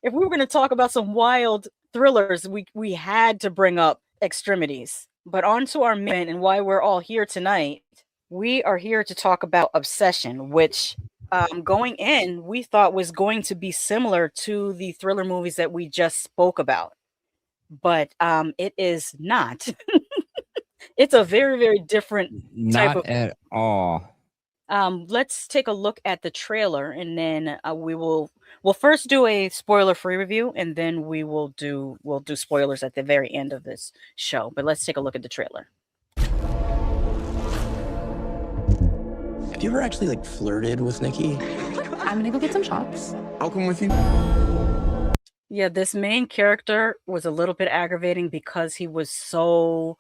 if we were going to talk about some wild thrillers, we had to bring up Extremities. But on to our main and why we're all here tonight. We are here to talk about Obsession, which going in, we thought was going to be similar to the thriller movies that we just spoke about. But it is not. It's a very, very different type Not of. at all. Let's take a look at the trailer, and then we'll first do a spoiler-free review, and then we'll do spoilers at the very end of this show. But let's take a look at the trailer. Have you ever actually like flirted with Nikki? I'm gonna go get some shots. I'll come with you. Yeah, this main character was a little bit aggravating because he was so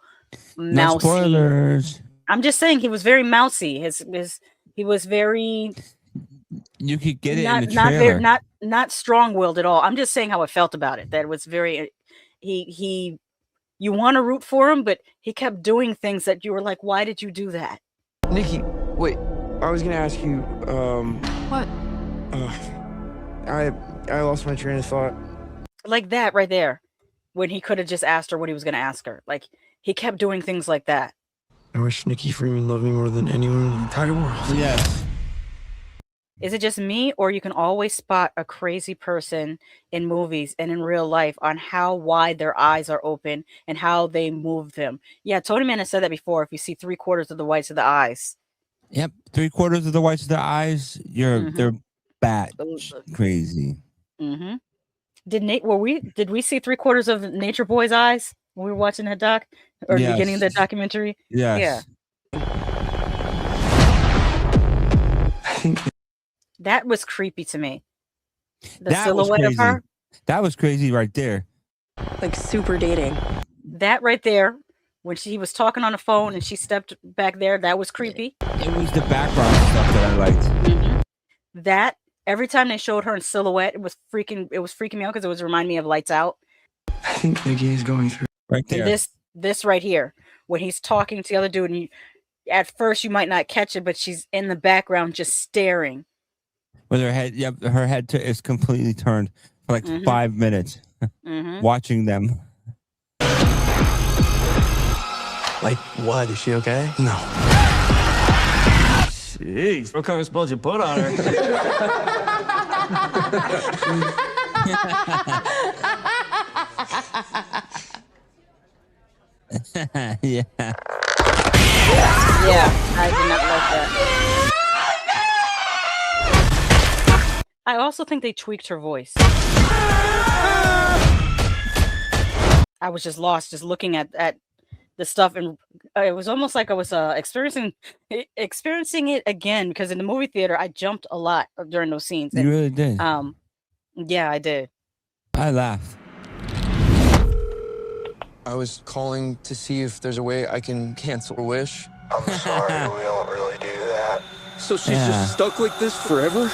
No mousy. spoilers. I'm just saying he was very mousy. He was very You could get it not in the not trailer. very not strong-willed at all. I'm just saying how I felt about it. That it was very he you want to root for him, but he kept doing things that you were like, why did you do that? Nikki, wait. I was gonna ask you. What? I lost my train of thought. Like that right there, when he could have just asked her what he was going to ask her. Like he kept doing things like that. I wish Nikki Freeman loved me more than anyone in the entire world. Yes. Is it just me, or you can always spot a crazy person in movies and in real life on how wide their eyes are open and how they move them? Yeah, Tonyman has said that before. If you see 3/4 of the whites of the eyes. Yep. 3/4 of the whites of the eyes, they're bat crazy. Mm-hmm. Did we see 3/4 of Nature Boy's eyes when we were watching that doc or the beginning of that documentary? Yes. Yeah. That was creepy to me. The That was silhouette of crazy. her. That was crazy right there. Like super dating. That right there, when he was talking on the phone and she stepped back there, that was creepy. It was the background stuff that I liked. Mm-hmm. That every time they showed her in silhouette, it was freaking me out because it was reminding me of Lights Out. I think Nikki is going through. Right there. And this right here, when he's talking to the other dude, and at first you might not catch it, but she's in the background just staring. With her head, her head is completely turned for like 5 minutes, watching them. Like what? Is she okay? No. Jeez, what kind of spells you put on her? Yeah. Yeah, I did not like that. I also think they tweaked her voice. I was just lost, just looking at the stuff, and it was almost like I was experiencing it again, because in the movie theater I jumped a lot during those scenes. And, You really did. Yeah, I did. I laughed. I was calling to see if there's a way I can cancel a wish. I'm sorry, we don't really do that. So she's just stuck like this forever?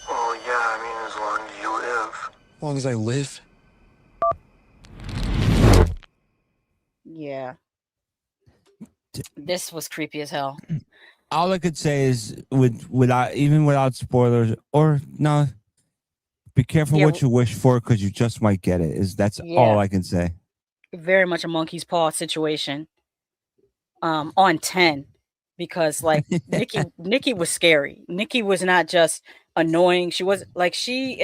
Well, yeah, I mean, as long as you live. As long as I live? Yeah. This was creepy as hell. All I could say is, without spoilers, or no, be careful what you wish for, because you just might get it. That's all I can say. Very much a monkey's paw situation. On 10, because like Nikki was scary. Nikki was not just annoying. She was like, she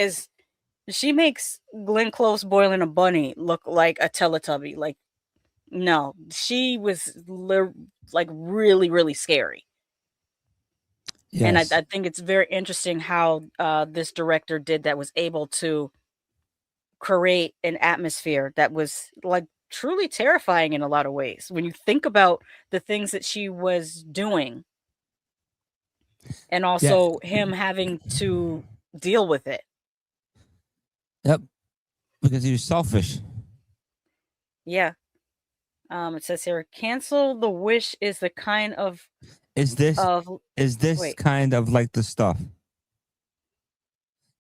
makes Glenn Close boiling a bunny look like a Teletubby. Like, no, she was like really, really scary. Yes. And I think it's very interesting how this director did that, was able to create an atmosphere that was like truly terrifying in a lot of ways when you think about the things that she was doing, and also him having to deal with it. Yep, because he was selfish. Yeah. It says here, cancel the wish is the kind of kind of like the stuff.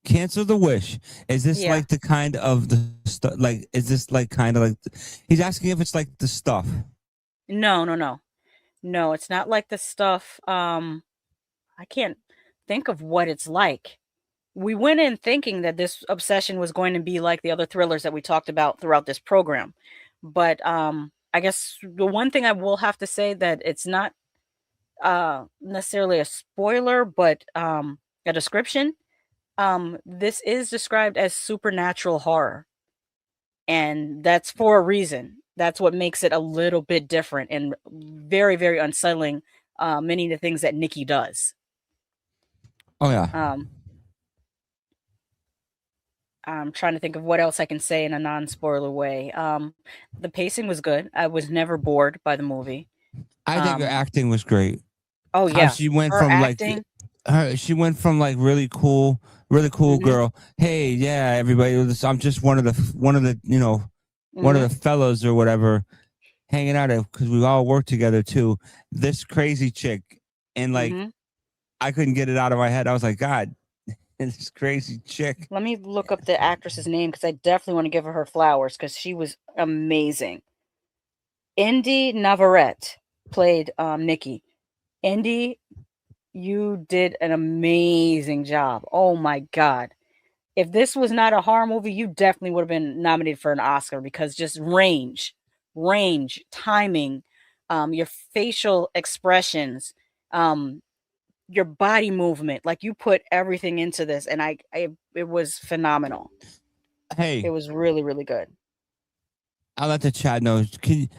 Cancel the wish. Is this like the kind of the stuff? Like, is this like kind of like? He's asking if it's like the stuff. No. It's not like the stuff. I can't think of what it's like. we went in thinking that this obsession was going to be like the other thrillers that we talked about throughout this program. But I guess the one thing I will have to say that it's not necessarily a spoiler, but a description. This is described as supernatural horror, and that's for a reason. That's what makes it a little bit different and very, very unsettling. Many of the things that Nikki does. Oh yeah. I'm trying to think of what else I can say in a non-spoiler way. The pacing was good. I was never bored by the movie. I think her acting was great. Oh How yeah, she went her from acting. she went from like really cool girl. Hey, yeah, everybody. I'm just one of the one of the fellows or whatever, hanging out because we all work together too. This crazy chick, and like I couldn't get it out of my head. I was like, God, this crazy chick. Let me look up the actress's name because I definitely want to give her flowers because she was amazing. Indy Navarrete played Nikki. Indy, you did an amazing job. Oh my God. If this was not a horror movie, you definitely would have been nominated for an Oscar because just range, timing, your facial expressions, your body movement, like you put everything into this, and it was phenomenal. Hey, It was really, really good. I'll let the chat know.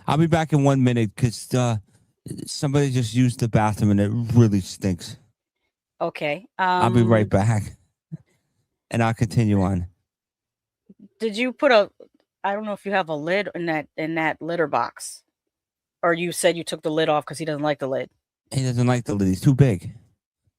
I'll be back in 1 minute because somebody just used the bathroom and it really stinks. Okay. I'll be right back, and I'll continue on. Did you put I don't know if you have a lid in that litter box, or you said you took the lid off because he doesn't like the lid. He doesn't like the lid. He's too big.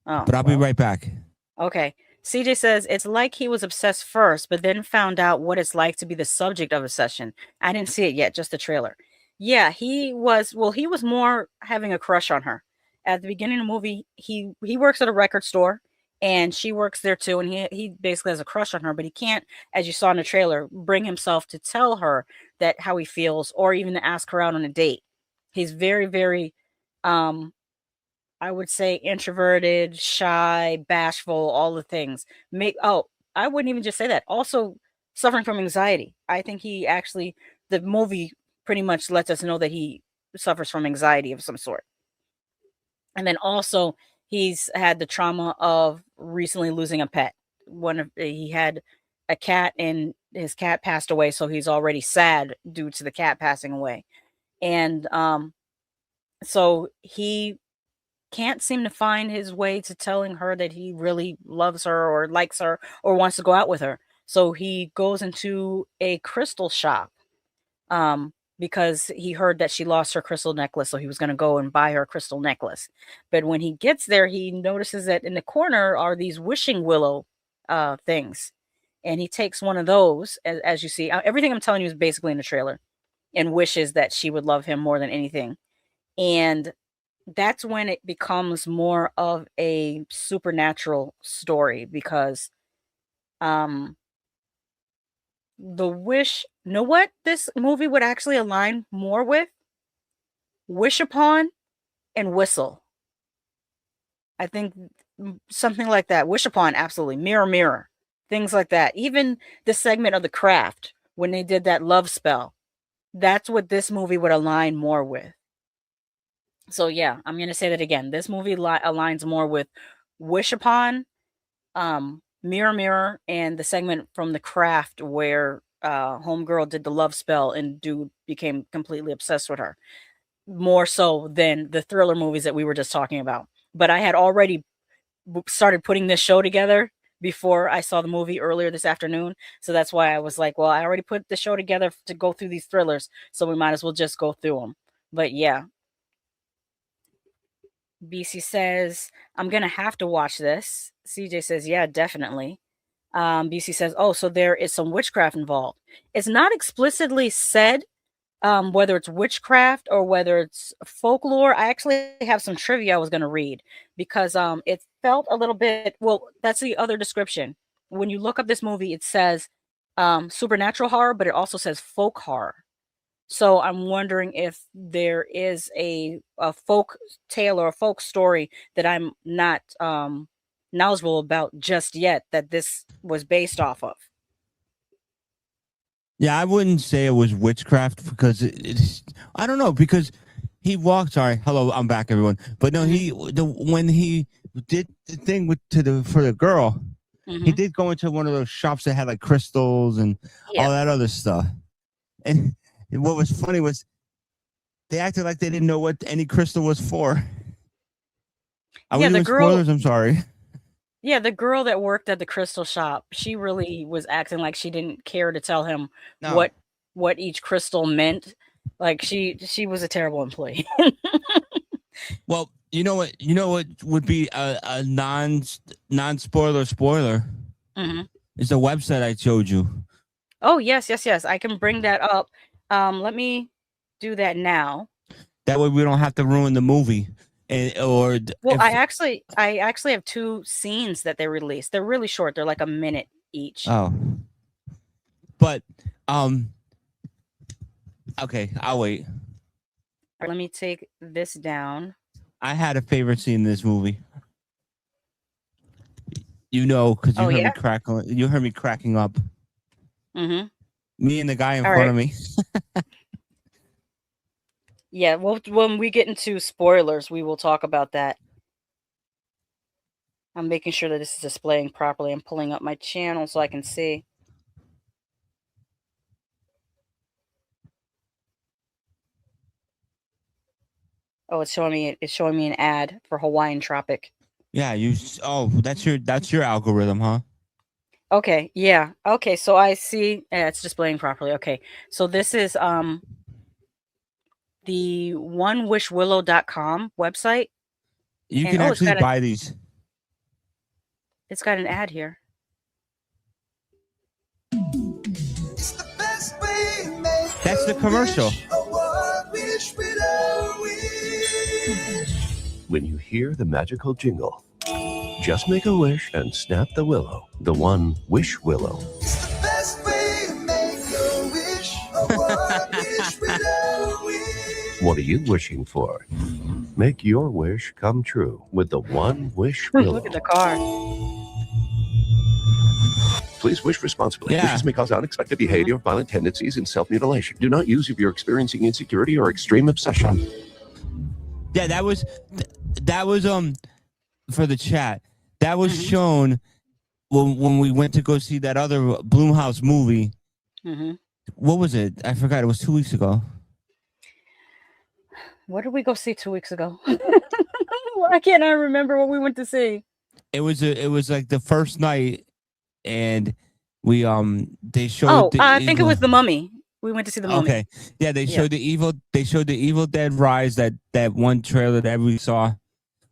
Oh, but I'll be right back. Okay. CJ says it's like he was obsessed first, but then found out what it's like to be the subject of obsession. I didn't see it yet, just the trailer. Yeah, he was more having a crush on her. At the beginning of the movie, he works at a record store and she works there too, and he basically has a crush on her, but he can't, as you saw in the trailer, bring himself to tell her that how he feels or even to ask her out on a date. He's very, very I would say introverted, shy, bashful, all the things. I wouldn't even just say that. Also suffering from anxiety. I think the movie pretty much lets us know that he suffers from anxiety of some sort. And then also he's had the trauma of recently losing a pet. He had a cat and his cat passed away, so he's already sad due to the cat passing away. And so he can't seem to find his way to telling her that he really loves her or likes her or wants to go out with her. So he goes into a crystal shop because he heard that she lost her crystal necklace. So he was going to go and buy her a crystal necklace. But when he gets there, he notices that in the corner are these wishing willow things. And he takes one of those, as you see. Everything I'm telling you is basically in the trailer, and wishes that she would love him more than anything. And that's when it becomes more of a supernatural story because the wish, know what this movie would actually align more with? Wish Upon and Whistle. I think something like that. Wish Upon, absolutely. Mirror, Mirror. Things like that. Even the segment of The Craft, when they did that love spell, that's what this movie would align more with. So yeah, I'm going to say that again. This movie aligns more with Wish Upon, Mirror Mirror, and the segment from The Craft where homegirl did the love spell and dude became completely obsessed with her. More so than the thriller movies that we were just talking about. But I had already started putting this show together before I saw the movie earlier this afternoon. So that's why I was like, well, I already put the show together to go through these thrillers, so we might as well just go through them. But yeah. BC says, I'm going to have to watch this. CJ says, yeah, definitely. BC says, oh, so there is some witchcraft involved. It's not explicitly said whether it's witchcraft or whether it's folklore. I actually have some trivia I was going to read because it felt a little bit, well, that's the other description. When you look up this movie, it says supernatural horror, but it also says folk horror. So I'm wondering if there is a folk tale or a folk story that I'm not knowledgeable about just yet that this was based off of. Yeah, I wouldn't say it was witchcraft because it's. I don't know because he walked. Sorry, hello, I'm back, everyone. But no, when he did the thing for the girl, he did go into one of those shops that had like crystals and all that other stuff. And what was funny was they acted like they didn't know what any crystal was for. Are we doing spoilers? I'm sorry. Yeah, the girl that worked at the crystal shop, she really was acting like she didn't care to tell him what each crystal meant. Like she was a terrible employee. Well, you know what would be a non-spoiler spoiler is the website I showed you. Oh, yes. I can bring that up. Let me do that now. That way we don't have to ruin the movie. I actually have 2 scenes that they released. They're really short. They're like a minute each. Oh. But okay, I'll wait. Let me take this down. I had a favorite scene in this movie. You know, because you heard me crackling. You heard me cracking up. Mm-hmm. Me and the guy in front of me. Yeah, well, when we get into spoilers, we will talk about that. I'm making sure that this is displaying properly. I'm pulling up my channel so I can see. Oh, it's showing me an ad for Hawaiian Tropic. Yeah, that's your algorithm, huh? Okay, yeah. Okay, so I see it's displaying properly. Okay. So this is the onewishwillow.com website. You can actually buy these. It's got an ad here. That's the commercial. When you hear the magical jingle, just make a wish and snap the willow. The One Wish Willow. What are you wishing for? Make your wish come true with the One Wish Willow. Look at the car. Please wish responsibly. Yeah. Wishes may cause unexpected behavior, violent tendencies, and self-mutilation. Do not use if you're experiencing insecurity or extreme obsession. Yeah, that was for the chat. That was shown when we went to go see that other Blumhouse movie. What was it? I forgot. It was 2 weeks ago. What did we go see 2 weeks ago? Why can't I remember what we went to see? It was like the first night, and we they showed. I think it was The Mummy. We went to see The Mummy. Okay, yeah, they showed the Evil. They showed the Evil Dead Rise, that one trailer that we saw.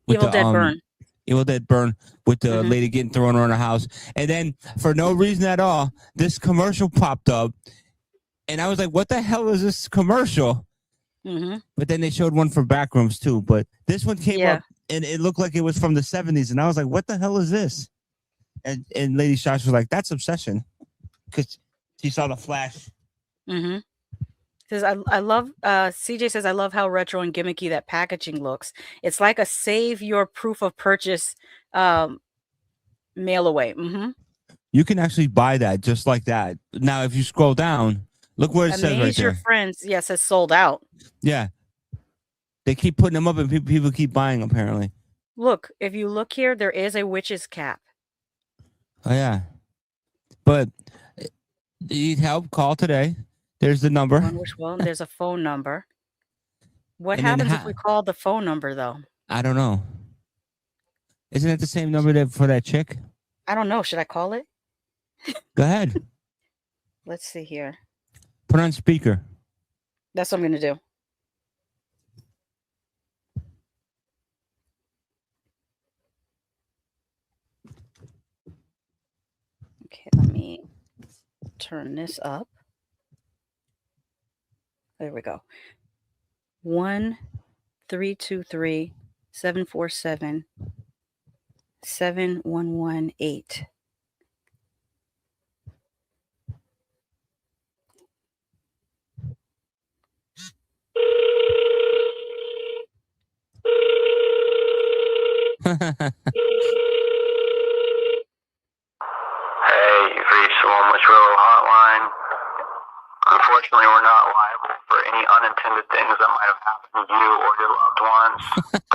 Evil Dead Burn. Evil Dead Burn with the lady getting thrown around her house, and then for no reason at all, this commercial popped up, and I was like, "What the hell is this commercial?" But then they showed one for Backrooms too. But this one came up, and it looked like it was from the 70s, and I was like, "What the hell is this?" And Lady Shasha was like, "That's Obsession," because she saw the flash. Says I love CJ says I love how retro and gimmicky that packaging looks. It's like a save your proof of purchase mail away. You can actually buy that just like that. Now, if you scroll down, look where it says right your there. friends. Yes, it says sold out. Yeah, they keep putting them up, and people keep buying. Apparently, look. If you look here, there is a witch's cap. Oh yeah, but you need help? Call today. There's the number. There's a phone number. What happens if we call the phone number, though? I don't know. Isn't it the same number for that chick? I don't know. Should I call it? Go ahead. Let's see here. Put on speaker. That's what I'm going to do. Okay, let me turn this up. There we go. 1-323-747-7118. Unfortunately, we're not liable for any unintended things that might have happened to you or your loved ones.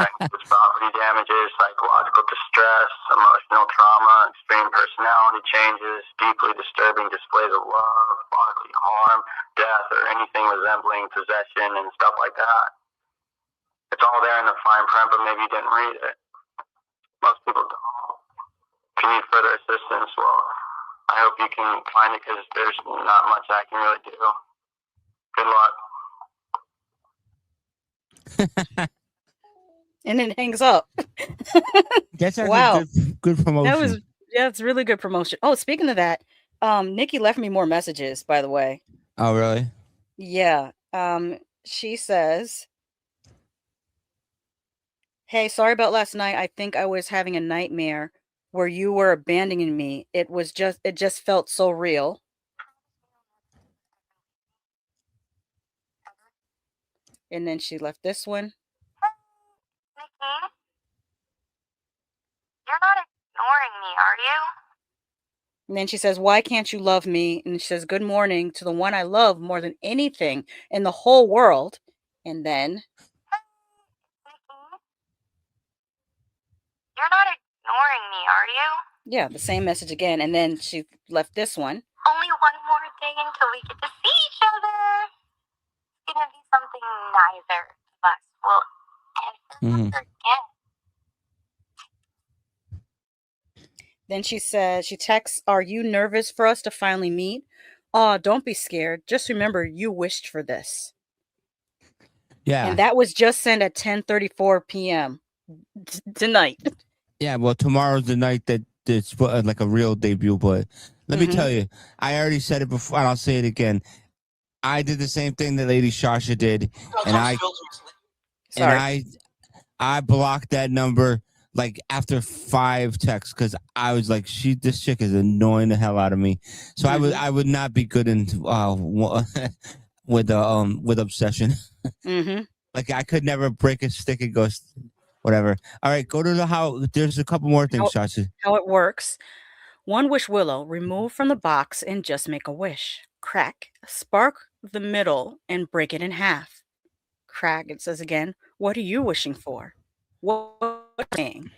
That includes property damages, psychological distress, emotional trauma, extreme personality changes, deeply disturbing displays of love, bodily harm, death, or anything resembling possession and stuff like that. It's all there in the fine print, but maybe you didn't read it. Most people don't. If you need further assistance, well, I hope you can find it because there's not much I can really do. Good luck. And then it hangs up. That's actually Wow. good promotion. That was, yeah, it's really good promotion. Oh, speaking of that, NIKKI left me more messages, by the way. Oh, really? Yeah. She says, "Hey, sorry about last night. I think I was having a nightmare where you were abandoning me. It just felt so real." And then she left this one. NIKKI, you're not ignoring me, are you? And then she says, "Why can't you love me?" And she says, "Good morning to the one I love more than anything in the whole world." And then, NIKKI, you're not ignoring me, are you? yeah, the same message again. And then she left this one. Only one more day until we get to see each other. It's gonna be something neither of us will ever forget. Then she says, she texts, "Are you nervous for us to finally meet? Aw, don't be scared. Just remember you wished for this." Yeah. And that was just sent at 10:34 p.m. tonight. Yeah, well, tomorrow's the night that it's like a real debut, but let me tell you, I already said it before, and I'll say it again. I did the same thing that Lady Shasha did, and I blocked that number like after 5 texts because I was like, this chick is annoying the hell out of me. So I would not be good in with obsession. Like I could never break a stick and go whatever. All right, go to there's a couple more things, Shasha. How it works. One wish willow, remove from the box and just make a wish. Crack, spark the middle and break it in half. Crack, it says again, what are you wishing for? What thing?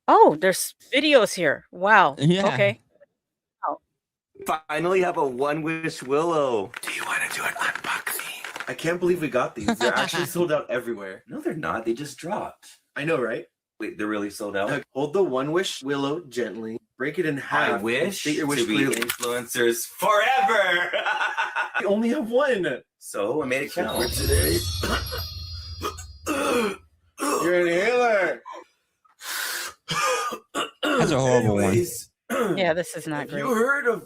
Oh, there's videos here. Wow. Yeah. Okay. Oh. Finally have a one wish willow. Do you want to do an unboxing? I can't believe we got these. They're actually sold out everywhere. No, they're not. They just dropped. I know, right? Wait, they're really sold out? Hold the one wish willow gently. Break it in half. I wish state your wish to be clearly. influencers forever. You only have one. So I made it count. For today. You're an inhaler. That's a horrible one. Yeah, this is not great. You heard of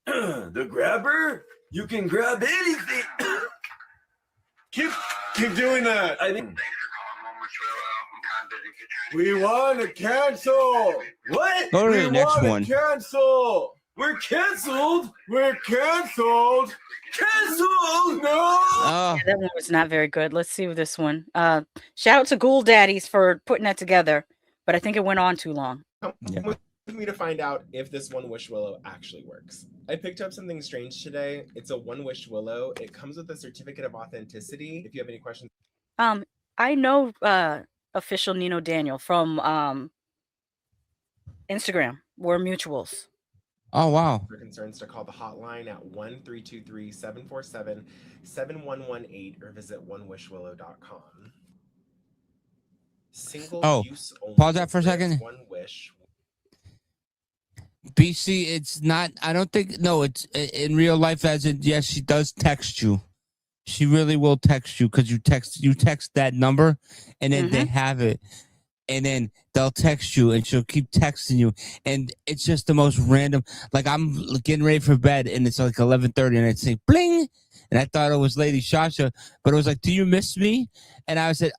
the grabber? You can grab anything. Keep doing that. I think We want to cancel. what? Go to the next one. Cancel. We're canceled. We're canceled. Canceled. No. Yeah, that one was not very good. Let's see this one. Shout out to Ghoul Daddies for putting that together, but I think it went on too long. Yeah. With me to find out if this one wish willow actually works. I picked up something strange today. It's a one wish willow. It comes with a certificate of authenticity. If you have any questions, I know official Nino Daniel from Instagram. We're mutuals. Oh wow. for concerns to call the hotline at 1-323-747-7118 or visit onewishwillow.com. Single use only. Pause that for a second. One wish. BC, it's not. I don't think. No, it's in real life. As in, yes, she does text you. She really will text you because you text that number, and then they have it, and then they'll text you, and she'll keep texting you, and it's just the most random. Like I'm getting ready for bed, and it's like 11:30, and it's saying bling, and I thought it was Lady Shasha, but it was like, "Do you miss me?" And I said,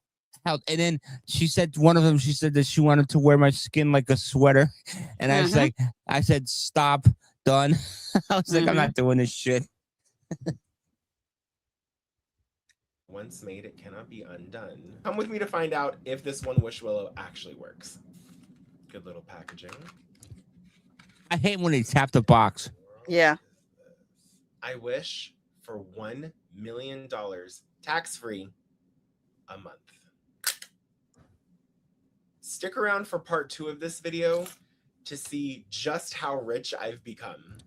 "How?" And then she said one of them. She said that she wanted to wear my skin like a sweater, and I was like, I said, "Stop, done." I was like, I'm not doing this shit. Once made, it cannot be undone. Come with me to find out if this one wish willow actually works. Good little packaging. I hate when they tap the box. Yeah. I wish for $1 million tax-free a month. Stick around for part 2 of this video to see just how rich I've become.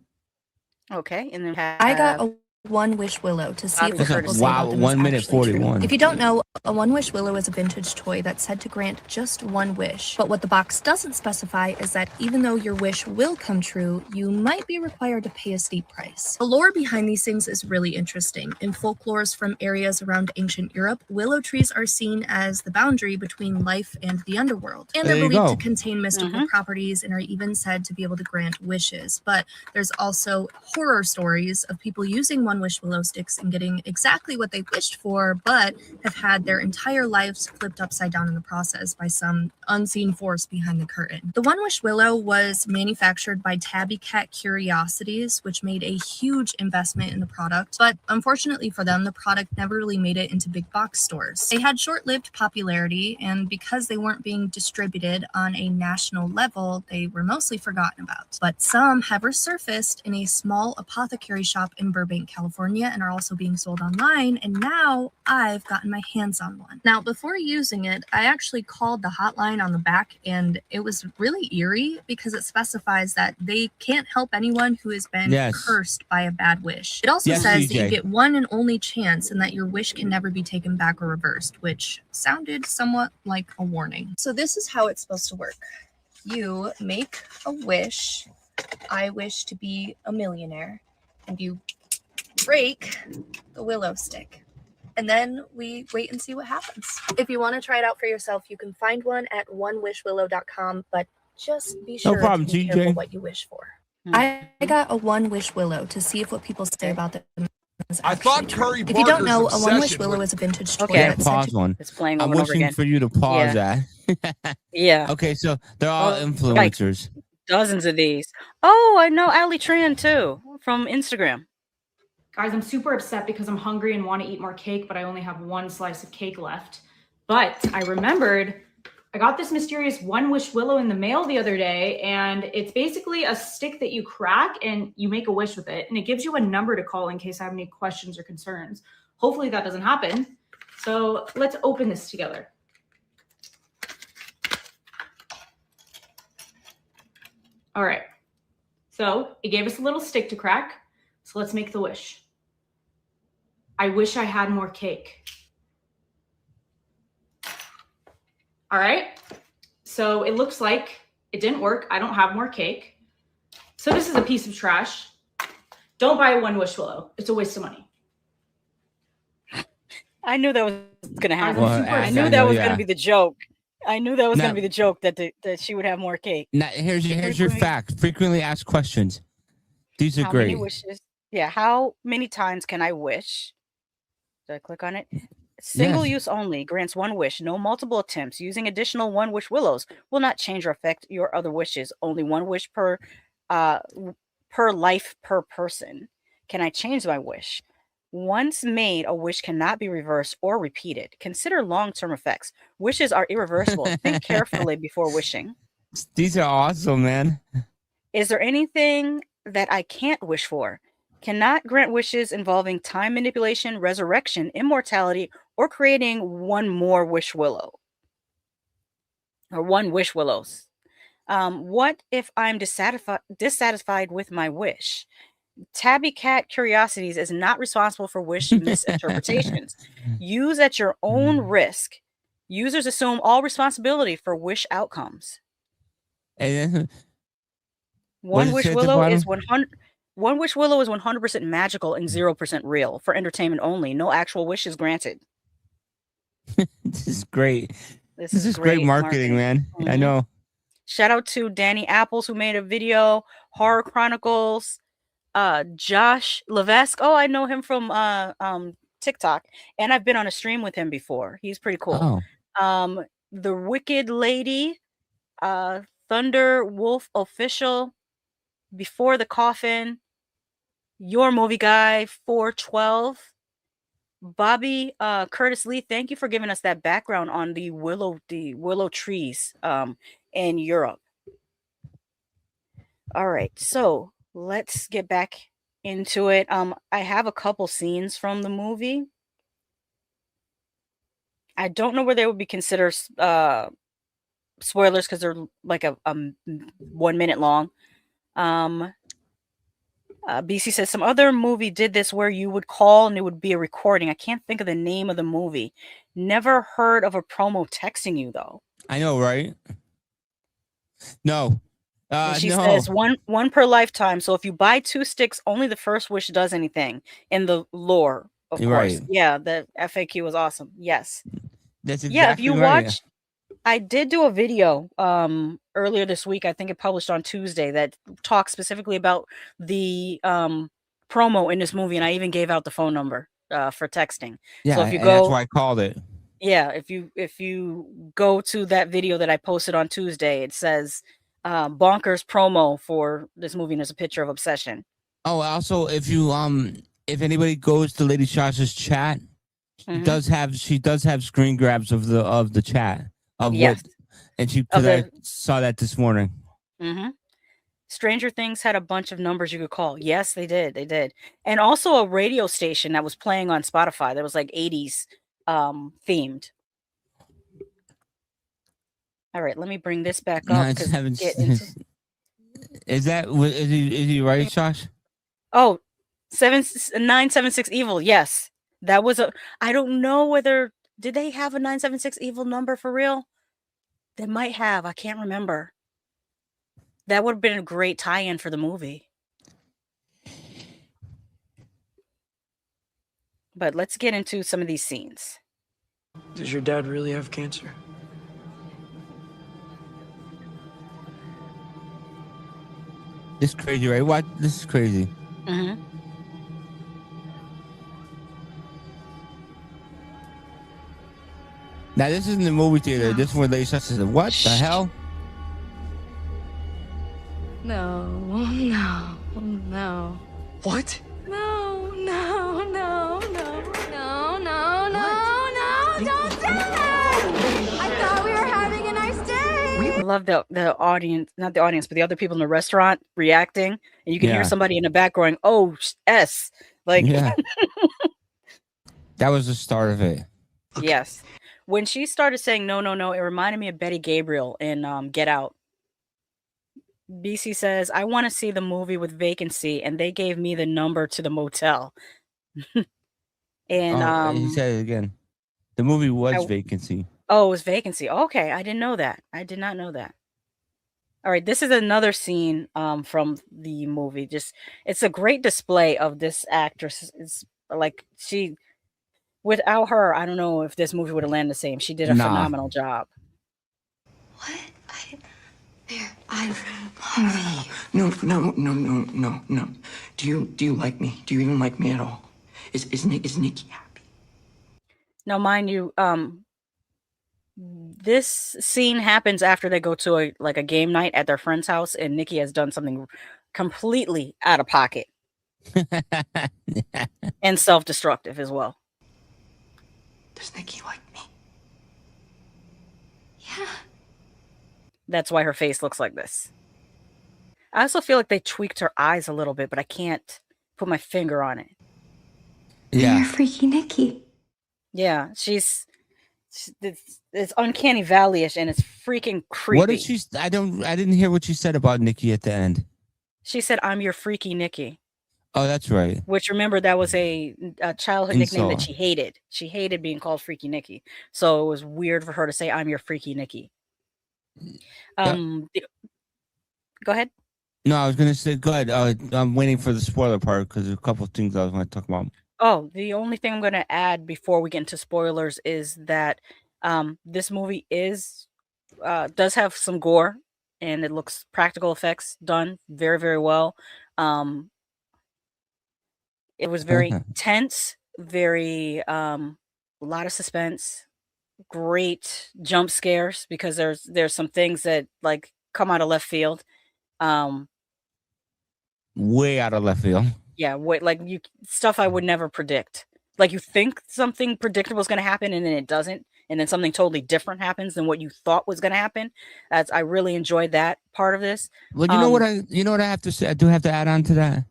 Okay, and then I got a One Wish Willow to see if what people say Wow, about them 1 is minute actually true. 41. If you don't know, a One Wish Willow is a vintage toy that's said to grant just one wish. But what the box doesn't specify is that even though your wish will come true, you might be required to pay a steep price. The lore behind these things is really interesting. In folklores from areas around ancient Europe, willow trees are seen as the boundary between life and the underworld. And they're believed to contain mystical properties and are even said to be able to grant wishes. But there's also horror stories of people using One Wish Willow sticks and getting exactly what they wished for, but have had their entire lives flipped upside down in the process by some unseen force behind the curtain. The One Wish Willow was manufactured by Tabby Cat Curiosities, which made a huge investment in the product, but unfortunately for them, the product never really made it into big box stores. They had short-lived popularity, and because they weren't being distributed on a national level, they were mostly forgotten about. But some have resurfaced in a small apothecary shop in Burbank, California, and are also being sold online, and now I've gotten my hands on one. Now, before using it, I actually called the hotline on the back, and it was really eerie because it specifies that they can't help anyone who has been cursed by a bad wish. It also says that you get one and only chance and that your wish can never be taken back or reversed, which sounded somewhat like a warning. So this is how it's supposed to work. You make a wish. I wish to be a millionaire, and you break the willow stick, and then we wait and see what happens. If you want to try it out for yourself, you can find one at onewishwillow.com, but just be sure to be careful what you wish for. I got a One Wish Willow to see if what people say about them is actually true. If you don't know, a One Wish Willow is a vintage toy. Okay, pause one. It's playing I'm over and over wishing again. for you to pause that. Yeah. Okay, so they're all influencers. Like dozens of these. Oh, I know Ali Tran too from Instagram. Guys, I'm super upset because I'm hungry and want to eat more cake, but I only have one slice of cake left. But I remembered I got this mysterious One Wish Willow in the mail the other day, and it's basically a stick that you crack and you make a wish with it, and it gives you a number to call in case I have any questions or concerns. Hopefully that doesn't happen. So let's open this together. All right. So it gave us a little stick to crack. So let's make the wish. I wish I had more cake. All right. So it looks like it didn't work. I don't have more cake. So this is a piece of trash. Don't buy a One Wish Willow. It's a waste of money. I knew that was going to happen. Well, I knew that was going to be the joke. I knew that was going to be the joke that she would have more cake. Now, here's your fact. Frequently asked questions. These are How great. many wishes? Yeah. How many times can I wish? Did I click on it? Single use only grants one wish. No multiple attempts. Using additional One Wish Willows will not change or affect your other wishes. Only one wish per life per person. Can I change my wish? Once made, a wish cannot be reversed or repeated. Consider long-term effects. Wishes are irreversible. Think carefully before wishing. These are awesome, man. Is there anything that I can't wish for? Cannot grant wishes involving time manipulation, resurrection, immortality, or creating one more Wish Willow. Or one Wish Willows. What if I'm dissatisfied with my wish? Tabby Cat Curiosities is not responsible for wish misinterpretations. Use at your own risk. Users assume all responsibility for wish outcomes. And One Wish Willow is 100. One Wish Willow is 100% magical and 0% real. For entertainment only. No actual wishes granted. This is great. This is great marketing, man. Mm-hmm. I know. Shout out to Danny Apples who made a video. Horror Chronicles. Josh Levesque. Oh, I know him from TikTok, and I've been on a stream with him before. He's pretty cool. Oh. The Wicked Lady, Thunder Wolf Official, Before the Coffin, Your Movie Guy 412, Bobby Curtis Lee. Thank you for giving us that background on the willow trees in Europe. All right, so let's get back into it. I have a couple scenes from the movie. I don't know where they would be considered spoilers because they're like a 1 minute long. BC says some other movie did this where you would call and it would be a recording. I can't think of the name of the movie. Never heard of a promo texting you though. I know, right? No. And she no. says one per lifetime. So if you buy 2 sticks, only the first wish does anything in the lore, of course. Right. Yeah, the FAQ was awesome. Yes. That's exactly Yeah, if you right. watch, I did do a video earlier this week. I think it published on Tuesday that talks specifically about the promo in this movie, and I even gave out the phone number for texting. Yeah, so if you and go, that's why I called it. Yeah, if you go to that video that I posted on Tuesday, it says bonkers promo for this movie, and there's a picture of Obsession. Oh, also, if anybody goes to Lady Shasha's chat, she does have screen grabs of the chat of Yes. what, and because I saw that this morning. Stranger Things had a bunch of numbers you could call. Yes, they did, and also a radio station that was playing on Spotify that was like 80s themed. All right, let me bring this back up. Is he right, Josh? Oh, 976 evil. Yes, that was a. I don't know whether did they have a 976 evil number for real. They might have. I can't remember. That would have been a great tie-in for the movie. But let's get into some of these scenes. Does your dad really have cancer? This is crazy, right? What? This is crazy. Now, this is in the movie theater. This is where Lady Shasha said, what the hell? No. What? No. Don't do that! I thought we were having a nice day. I love the audience, not the audience, but the other people in the restaurant reacting. And you can hear somebody in the back going, oh, S. Like, yeah. That was the start of it. Yes. When she started saying no, it reminded me of Betty Gabriel in Get Out. BC says, I want to see the movie with vacancy, and they gave me the number to the motel. And he said it again. The movie was Vacancy. Oh, it was Vacancy. Okay, I didn't know that. I did not know that. All right, this is another scene from the movie. It's a great display of this actress. It's like without her, I don't know if this movie would have landed the same. She did a phenomenal job. I'm hungry. No. Do you like me? Do you even like me at all? Is NIKKI happy? Now, mind you, this scene happens after they go to a game night at their friend's house, and NIKKI has done something completely out of pocket and self-destructive as well. Does NIKKI like me? Yeah. That's why her face looks like this. I also feel like they tweaked her eyes a little bit, but I can't put my finger on it. Yeah. You're freaky NIKKI. Yeah, it's uncanny valley-ish, and it's freaking creepy. What did she? I didn't hear what she said about NIKKI at the end. She said, "I'm your freaky NIKKI." Oh, that's right. Which, remember, that was a childhood nickname that she hated. She hated being called Freaky NIKKI, so it was weird for her to say, "I'm your freaky NIKKI." Go ahead. No, I was gonna say, go ahead. I'm waiting for the spoiler part because there's a couple of things I was going to talk about. Oh, the only thing I'm going to add before we get into spoilers is that this movie does have some gore, and it looks practical effects done very, very well. It was very tense, very a lot of suspense, great jump scares because there's some things that like come out of left field. Way out of left field. Yeah, stuff I would never predict. Like you think something predictable is going to happen and then it doesn't, and then something totally different happens than what you thought was going to happen. I really enjoyed that part of this. Well, you know what I have to say. I do have to add on to that.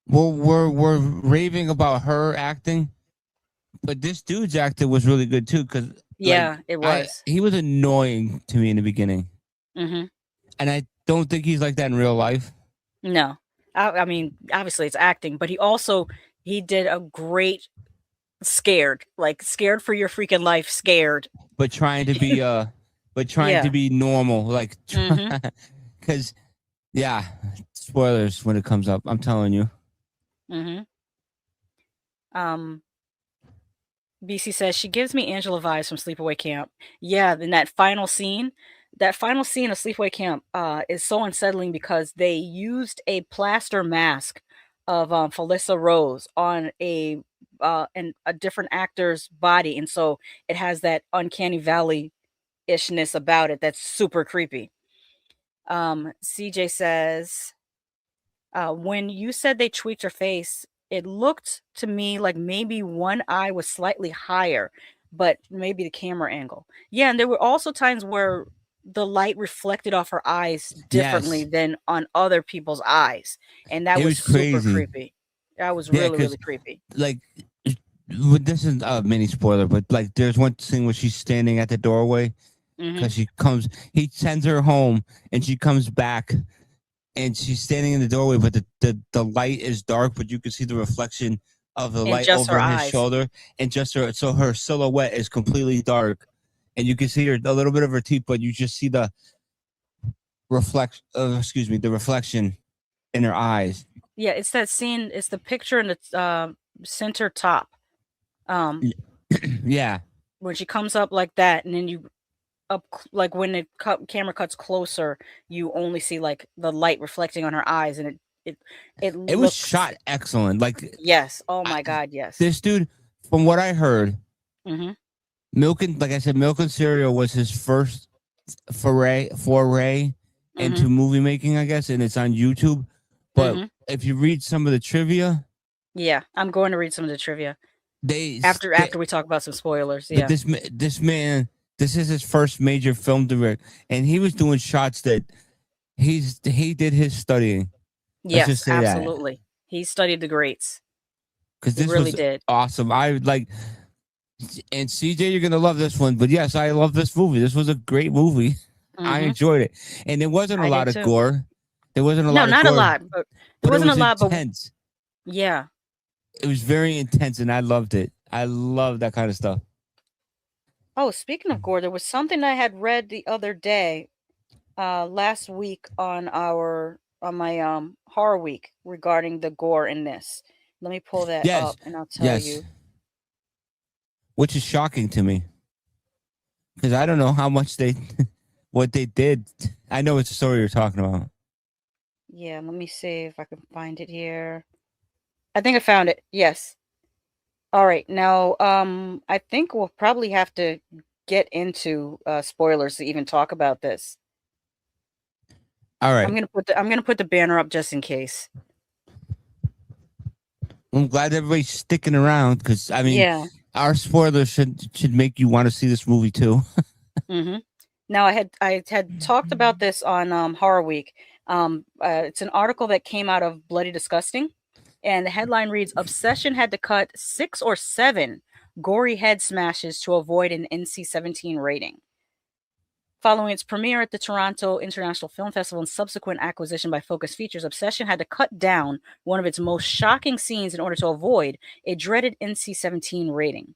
Well, we're raving about her acting, but this dude's acting was really good too. Because Yeah, it was. he was annoying to me in the beginning, Mm-hmm. and I don't think he's like that in real life. No, I mean, obviously it's acting, but he did a great scared for your freaking life, scared. But trying to be Yeah. normal, like Mhm. because yeah, spoilers when it comes up. I'm telling you. Mm-hmm. BC says she gives me Angela vibes from Sleepaway Camp. Yeah, in that final scene of Sleepaway Camp is so unsettling because they used a plaster mask of Felissa Rose on a different actor's body, and so it has that uncanny valley ishness about it that's super creepy. CJ says, when you said they tweaked her face, it looked to me like maybe one eye was slightly higher, but maybe the camera angle. Yeah, and there were also times where the light reflected off her eyes differently Yes, than on other people's eyes, and that it was was super crazy. creepy. That was Yeah, really, because really creepy. like this is a mini spoiler, but like there's one scene where she's standing at the doorway Mhm. because he sends her home and she comes back and she's standing in the doorway, but the light is dark, but you can see the reflection of the And light just her over his eyes. shoulder, and just her silhouette is completely dark, and you can see a little bit of her teeth, but you just see the the reflection in her eyes. Yeah, it's that scene, it's the picture in the center top. Yeah. When she comes up like that, and then you like when the camera cuts closer, you only see like the light reflecting on her eyes, and it It was looks shot excellent. Like yes. Oh my god, yes. this dude, from what I heard, Mhm. Like I said, Milk and Cereal was his first foray into Mhm. movie making, I guess, and it's on YouTube. But Mhm. if you read some of the trivia, Yeah, I'm going to read some of the trivia they after we talk about some spoilers. but Yeah. this man, this is his first major film direct, and he was doing shots that he did his studying. Let's Yes, just say that, absolutely. He studied the greats. because He this really was did. awesome. I like, and CJ, you're gonna love this one. But yes, I love this movie. This was a great movie. I Mhm. enjoyed it, and there wasn't a I lot did of too. gore. There wasn't a No, lot of not a gore, lot, but there but it wasn't a was lot, but intense. yeah. It was very intense, and I loved it. I love that kind of stuff. Oh, speaking of gore, there was something I had read the other day, last week on my horror week regarding the gore in this. Let me pull that Yes, up and I'll tell yes, you. which is shocking to me because I don't know how much they, what they did. I know it's the story you're talking about. Yeah, let me see if I can find it here. I think I found it. Yes. All right. Now, I think we'll probably have to get into spoilers to even talk about this. All right, I'm gonna put the banner up just in case. I'm glad everybody's sticking around because I mean, Yeah. our spoilers should make you want to see this movie too. Mm-hmm. Now, I had talked about this on Horror Week. It's an article that came out of Bloody Disgusting, and the headline reads: Obsession had to cut 6 or 7 gory head smashes to avoid an NC-17 rating. Following its premiere at the Toronto International Film Festival and subsequent acquisition by Focus Features, Obsession had to cut down one of its most shocking scenes in order to avoid a dreaded NC-17 rating.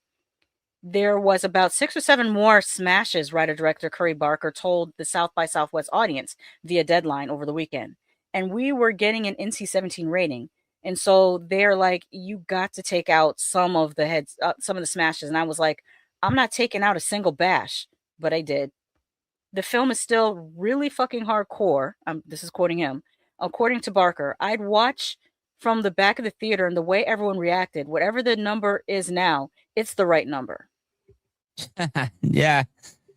There was about 6 or 7 more smashes, writer-director Curry Barker told the South by Southwest audience via Deadline over the weekend. And we were getting an NC-17 rating. And so they're like, you got to take out some of the heads, some of the smashes. And I was like, I'm not taking out a single bash, but I did. The film is still really fucking hardcore. This is quoting him. According to Barker, I'd watch from the back of the theater and the way everyone reacted, whatever the number is now, it's the right number. Yeah,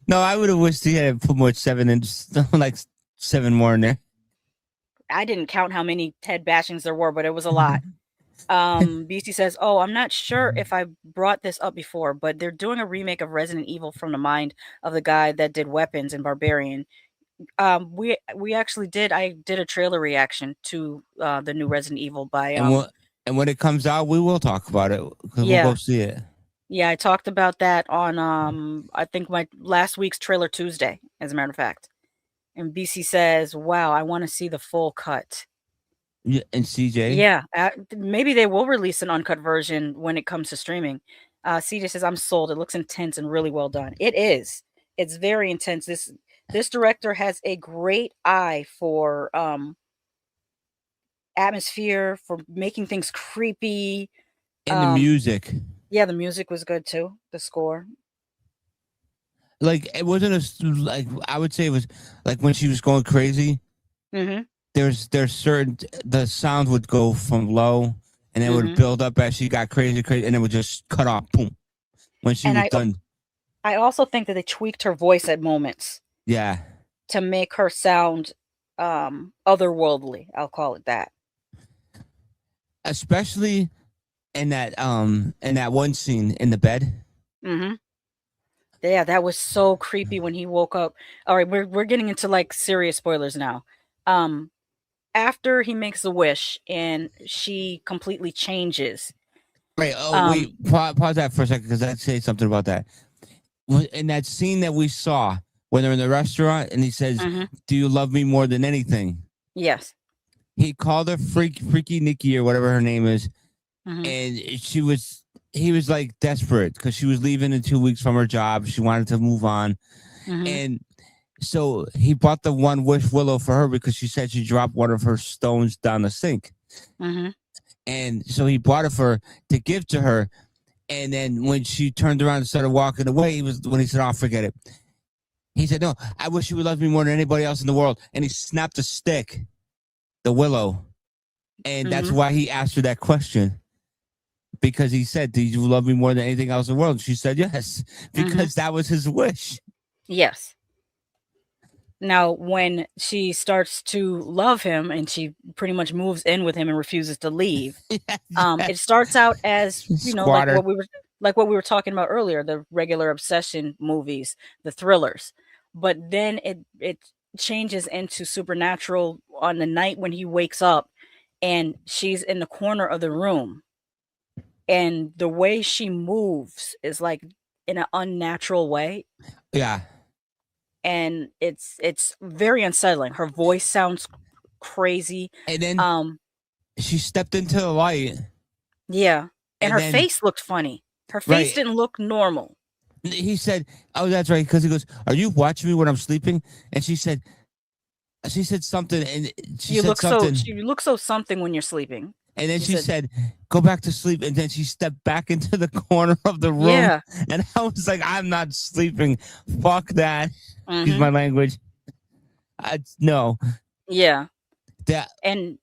no, I would have wished he had put more 7 and like 7 more in there. I didn't count how many head bashings there were, but it was a lot. BC says, "Oh, I'm not sure if I brought this up before, but they're doing a remake of Resident Evil from the mind of the guy that did Weapons and Barbarian." We actually did. I did a trailer reaction to the new Resident Evil by And And when it comes out, we will talk about it because we'll go see it. Yeah, I talked about that on I think my last week's Trailer Tuesday, as a matter of fact. And BC says, "Wow, I want to see the full cut." Yeah, and CJ. Yeah, maybe they will release an uncut version when it comes to streaming. CJ says, "I'm sold. It looks intense and really well done." It is. It's very intense. This director has a great eye for atmosphere, for making things creepy. And the music. Yeah, the music was good too. The score. Like it wasn't like I would say it was like when she was going crazy. Mm-hmm. There's certain the sound would go from low and it would build up as she got crazy, and it would just cut off. Boom. When she was done. I also think that they tweaked her voice at moments. Yeah. To make her sound otherworldly. I'll call it that. Especially in that one scene in the bed. Mm-hmm. Yeah, that was so creepy when he woke up. All right, we're getting into like serious spoilers now. After he makes a wish and she completely changes. Right. Oh, wait. Pause that for a second because I'd say something about that. In that scene that we saw when they're in the restaurant and he says, "Do you love me more than anything?" Yes. He called her Freaky NIKKI or whatever her name is, and he was like desperate because she was leaving in 2 weeks from her job. She wanted to move on, and so he bought the one wish Willow for her because she said she dropped one of her stones down the sink, and so he bought it for her to give to her. And then when she turned around and started walking away, when he said, "Oh, forget it." He said, "No, I wish you would love me more than anybody else in the world." And he snapped a stick, the willow. And that's why he asked her that question. Because he said, "Do you love me more than anything else in the world?" And she said, "Yes," because that was his wish. Yes. Now, when she starts to love him and she pretty much moves in with him and refuses to leave, it starts out as, you know, like what we were talking about earlier, the regular obsession movies, the thrillers. But then it changes into supernatural on the night when he wakes up and she's in the corner of the room. And the way she moves is like in an unnatural way. Yeah. And it's very unsettling. Her voice sounds crazy. And then she stepped into the light. Yeah. And her face looked funny. Her face didn't look normal. He said, "Oh, that's right," because he goes, "Are you watching me when I'm sleeping?" And she said something, and You look so something when you're sleeping. And then she said, "Go back to sleep." And then she stepped back into the corner of the room. Yeah. And I was like, "I'm not sleeping. Fuck that." Excuse my language. No. Yeah. That, and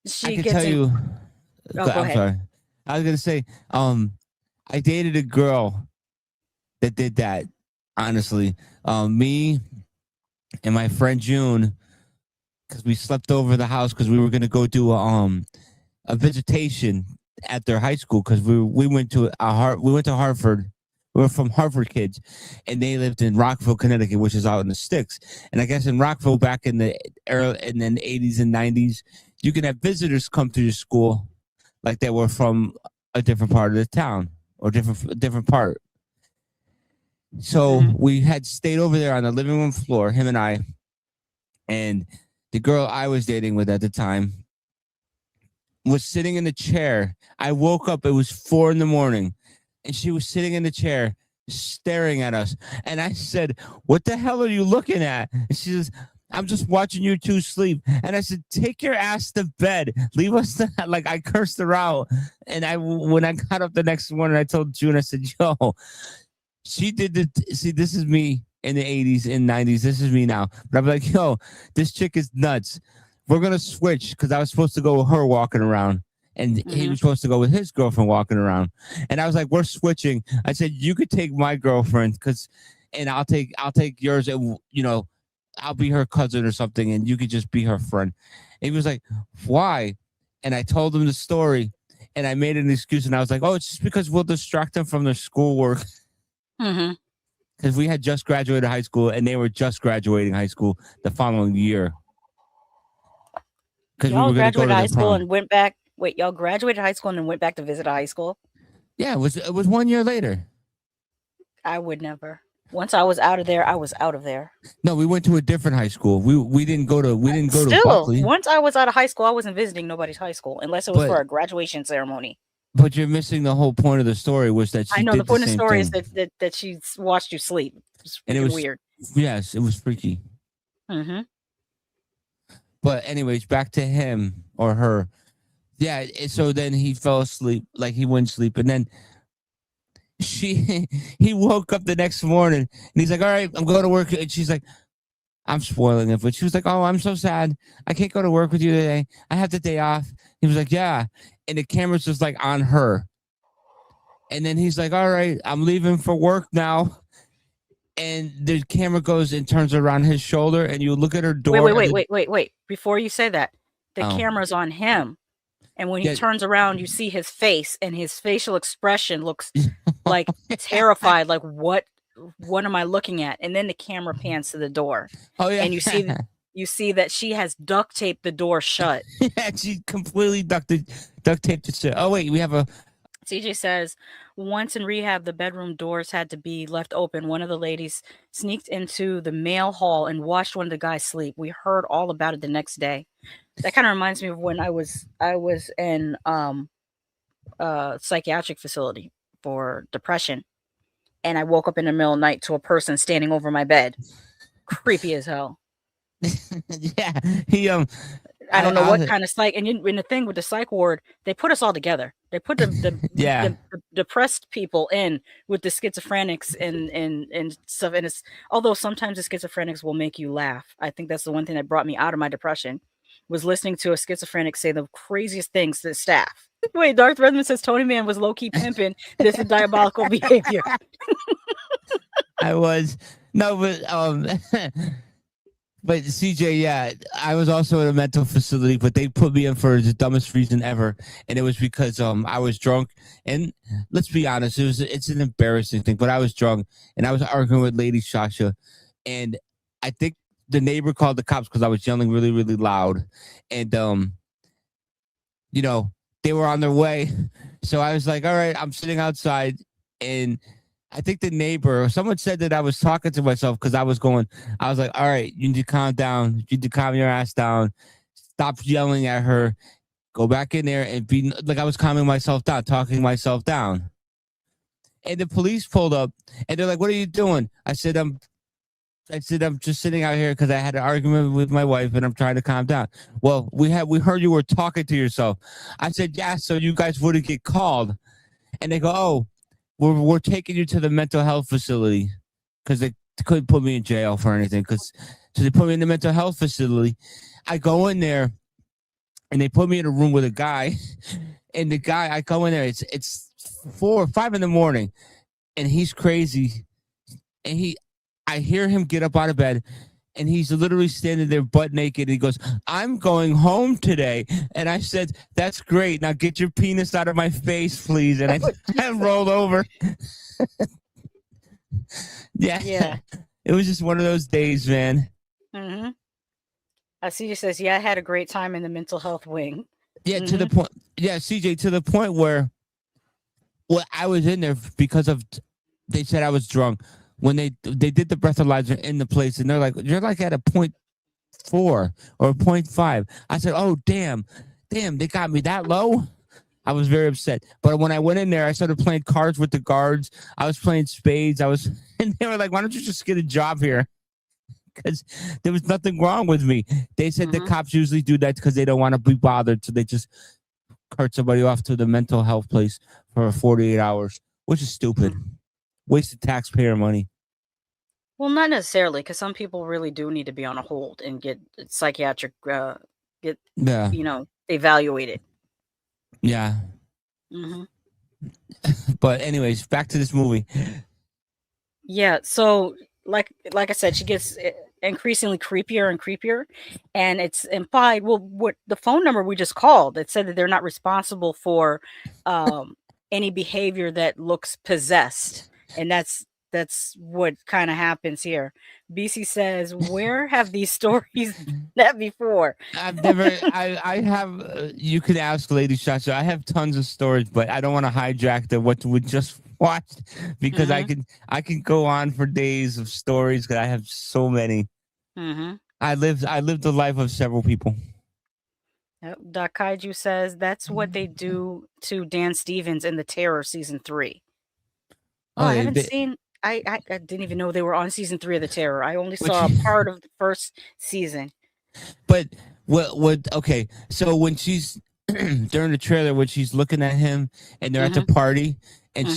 she I can gets tell you. Oh, go I'm ahead. sorry. I was gonna say, I dated a girl that did that. Honestly, me and my friend June, because we slept over the house because we were gonna go do a visitation at their high school because we went to Harvard. We were from Harvard kids, and they lived in Rockville, Connecticut, which is out in the sticks. And I guess in Rockville back in the early in the 80s and 90s, you can have visitors come to your school like they were from a different part of the town or different part. So we had stayed over there on the living room floor, him and I, and the girl I was dating with at the time was sitting in the chair. I woke up, it was 4 a.m, and she was sitting in the chair staring at us. And I said, "What the hell are you looking at?" And she says, "I'm just watching you two sleep." And I said, "Take your ass to bed. Leave us." Like, I cursed her out. And when I got up the next morning, I told June, I said, "Yo, she did see, this is me in the 80s and 90s. This is me now." But I'm like, "Yo, this chick is nuts. We're going to switch," because I was supposed to go with her walking around. And he was supposed to go with his girlfriend walking around. And I was like, "We're switching." I said, "You could take my girlfriend and I'll take yours. And, you know, I'll be her cousin or something. And you could just be her friend." And he was like, "Why?" And I told him the story and I made an excuse. And I was like, "Oh, it's just because we'll distract them from their schoolwork." Because we had just graduated high school and they were just graduating high school the following year. Y'all graduated high school and went back Wait, y'all graduated high school and then went back to visit high school? Yeah, it was 1 year later. I would never. Once I was out of there, I was out of there. No, we went to a different high school. We didn't go to to Buckley. Once I was out of high school, I wasn't visiting nobody's high school unless it was for a graduation ceremony. But you're missing the whole point of the story was that she I know did the point of the story thing. is that she watched you sleep. And it was weird. Yes, it was freaky. Mm-hmm. But anyways, back to him or her. Yeah, so then he fell asleep, like he wouldn't sleep, and then he woke up the next morning and he's like, all right, I'm going to work. And she's like, I'm spoiling it, but she was like, oh, I'm so sad. I can't go to work with you today. I have the day off. He was like, yeah. And the camera's just like on her. And then he's like, all right, I'm leaving for work now. And the camera goes and turns around his shoulder and you look at her door. Wait. Before you say that, the camera's on him. And when he turns around, you see his face, and his facial expression looks like terrified. Like, what am I looking at? And then the camera pans to the door. Oh yeah, and you see that she has duct taped the door shut. Yeah, she completely duct taped it shut. Oh wait, we have a. CJ says, once in rehab, the bedroom doors had to be left open. One of the ladies sneaked into the male hall and watched one of the guys sleep. We heard all about it the next day. That kind of reminds me of when I was in a psychiatric facility for depression, and I woke up in the middle of the night to a person standing over my bed. Creepy as hell. Yeah, he I don't know what kind of psych. And in the thing with the psych ward, they put us all together. They put the depressed people in with the schizophrenics and stuff. And it's, although sometimes the schizophrenics will make you laugh. I think that's the one thing that brought me out of my depression, was listening to a schizophrenic say the craziest things to the staff. Wait, Darth Redmond says Tonyman was low-key pimping. This is diabolical behavior. I was but CJ, yeah, I was also in a mental facility, but they put me in for the dumbest reason ever, and it was because I was drunk. And let's be honest, it's an embarrassing thing, but I was drunk and I was arguing with Lady Shasha, and I think the neighbor called the cops because I was yelling really, really loud, and they were on their way, so I was like, all right, I'm sitting outside, and I think the neighbor, someone said that I was talking to myself because I was like, all right, you need to calm down. You need to calm your ass down. Stop yelling at her. Go back in there and be like, I was calming myself down, talking myself down. And the police pulled up and they're like, what are you doing? I said, I'm just sitting out here because I had an argument with my wife and I'm trying to calm down. Well, we heard you were talking to yourself. I said, yeah, so you guys wouldn't get called. And they go, oh, we're taking you to the mental health facility because they couldn't put me in jail for anything. So they put me in the mental health facility. I go in there and they put me in a room with a guy. And the guy, I go in there, it's 4 or 5 in the morning and he's crazy. And I hear him get up out of bed and he's literally standing there butt naked. He goes, I'm going home today. And I said, that's great. Now get your penis out of my face, please. And I rolled over. Yeah. It was just one of those days, man. Mm-hmm. CJ says, yeah, I had a great time in the mental health wing. Yeah, to the point. Yeah, CJ, to the point where I was in there because they said I was drunk. When they did the breathalyzer in the place, and they're like, you're like at a 0.4 or a 0.5. I said, oh, damn, they got me that low? I was very upset. But when I went in there, I started playing cards with the guards. I was playing spades. And they were like, why don't you just get a job here? Because there was nothing wrong with me. They said the cops usually do that because they don't want to be bothered. So they just cart somebody off to the mental health place for 48 hours, which is stupid. Wasted taxpayer money. Well, not necessarily, because some people really do need to be on a hold and get psychiatric, evaluated. Yeah. Mm-hmm. But anyways, back to this movie. Yeah. So, like I said, she gets increasingly creepier and creepier, and it's implied. Well, what the phone number we just called, it said that they're not responsible for any behavior that looks possessed. And that's that's what kind of happens here. BC says, "Where have these stories been before?" I've never. I have. You could ask Lady Shasha. I have tons of stories, but I don't want to hijack what we just watched because I can go on for days of stories because I have so many. I lived the life of several people. Doc Kaiju says that's what they do to Dan Stevens in The Terror season 3. Oh, I haven't seen. I didn't even know they were on season 3 of The Terror. I only saw a part of the first season. But what? Okay, so when she's during the trailer, when she's looking at him and they're at the party, and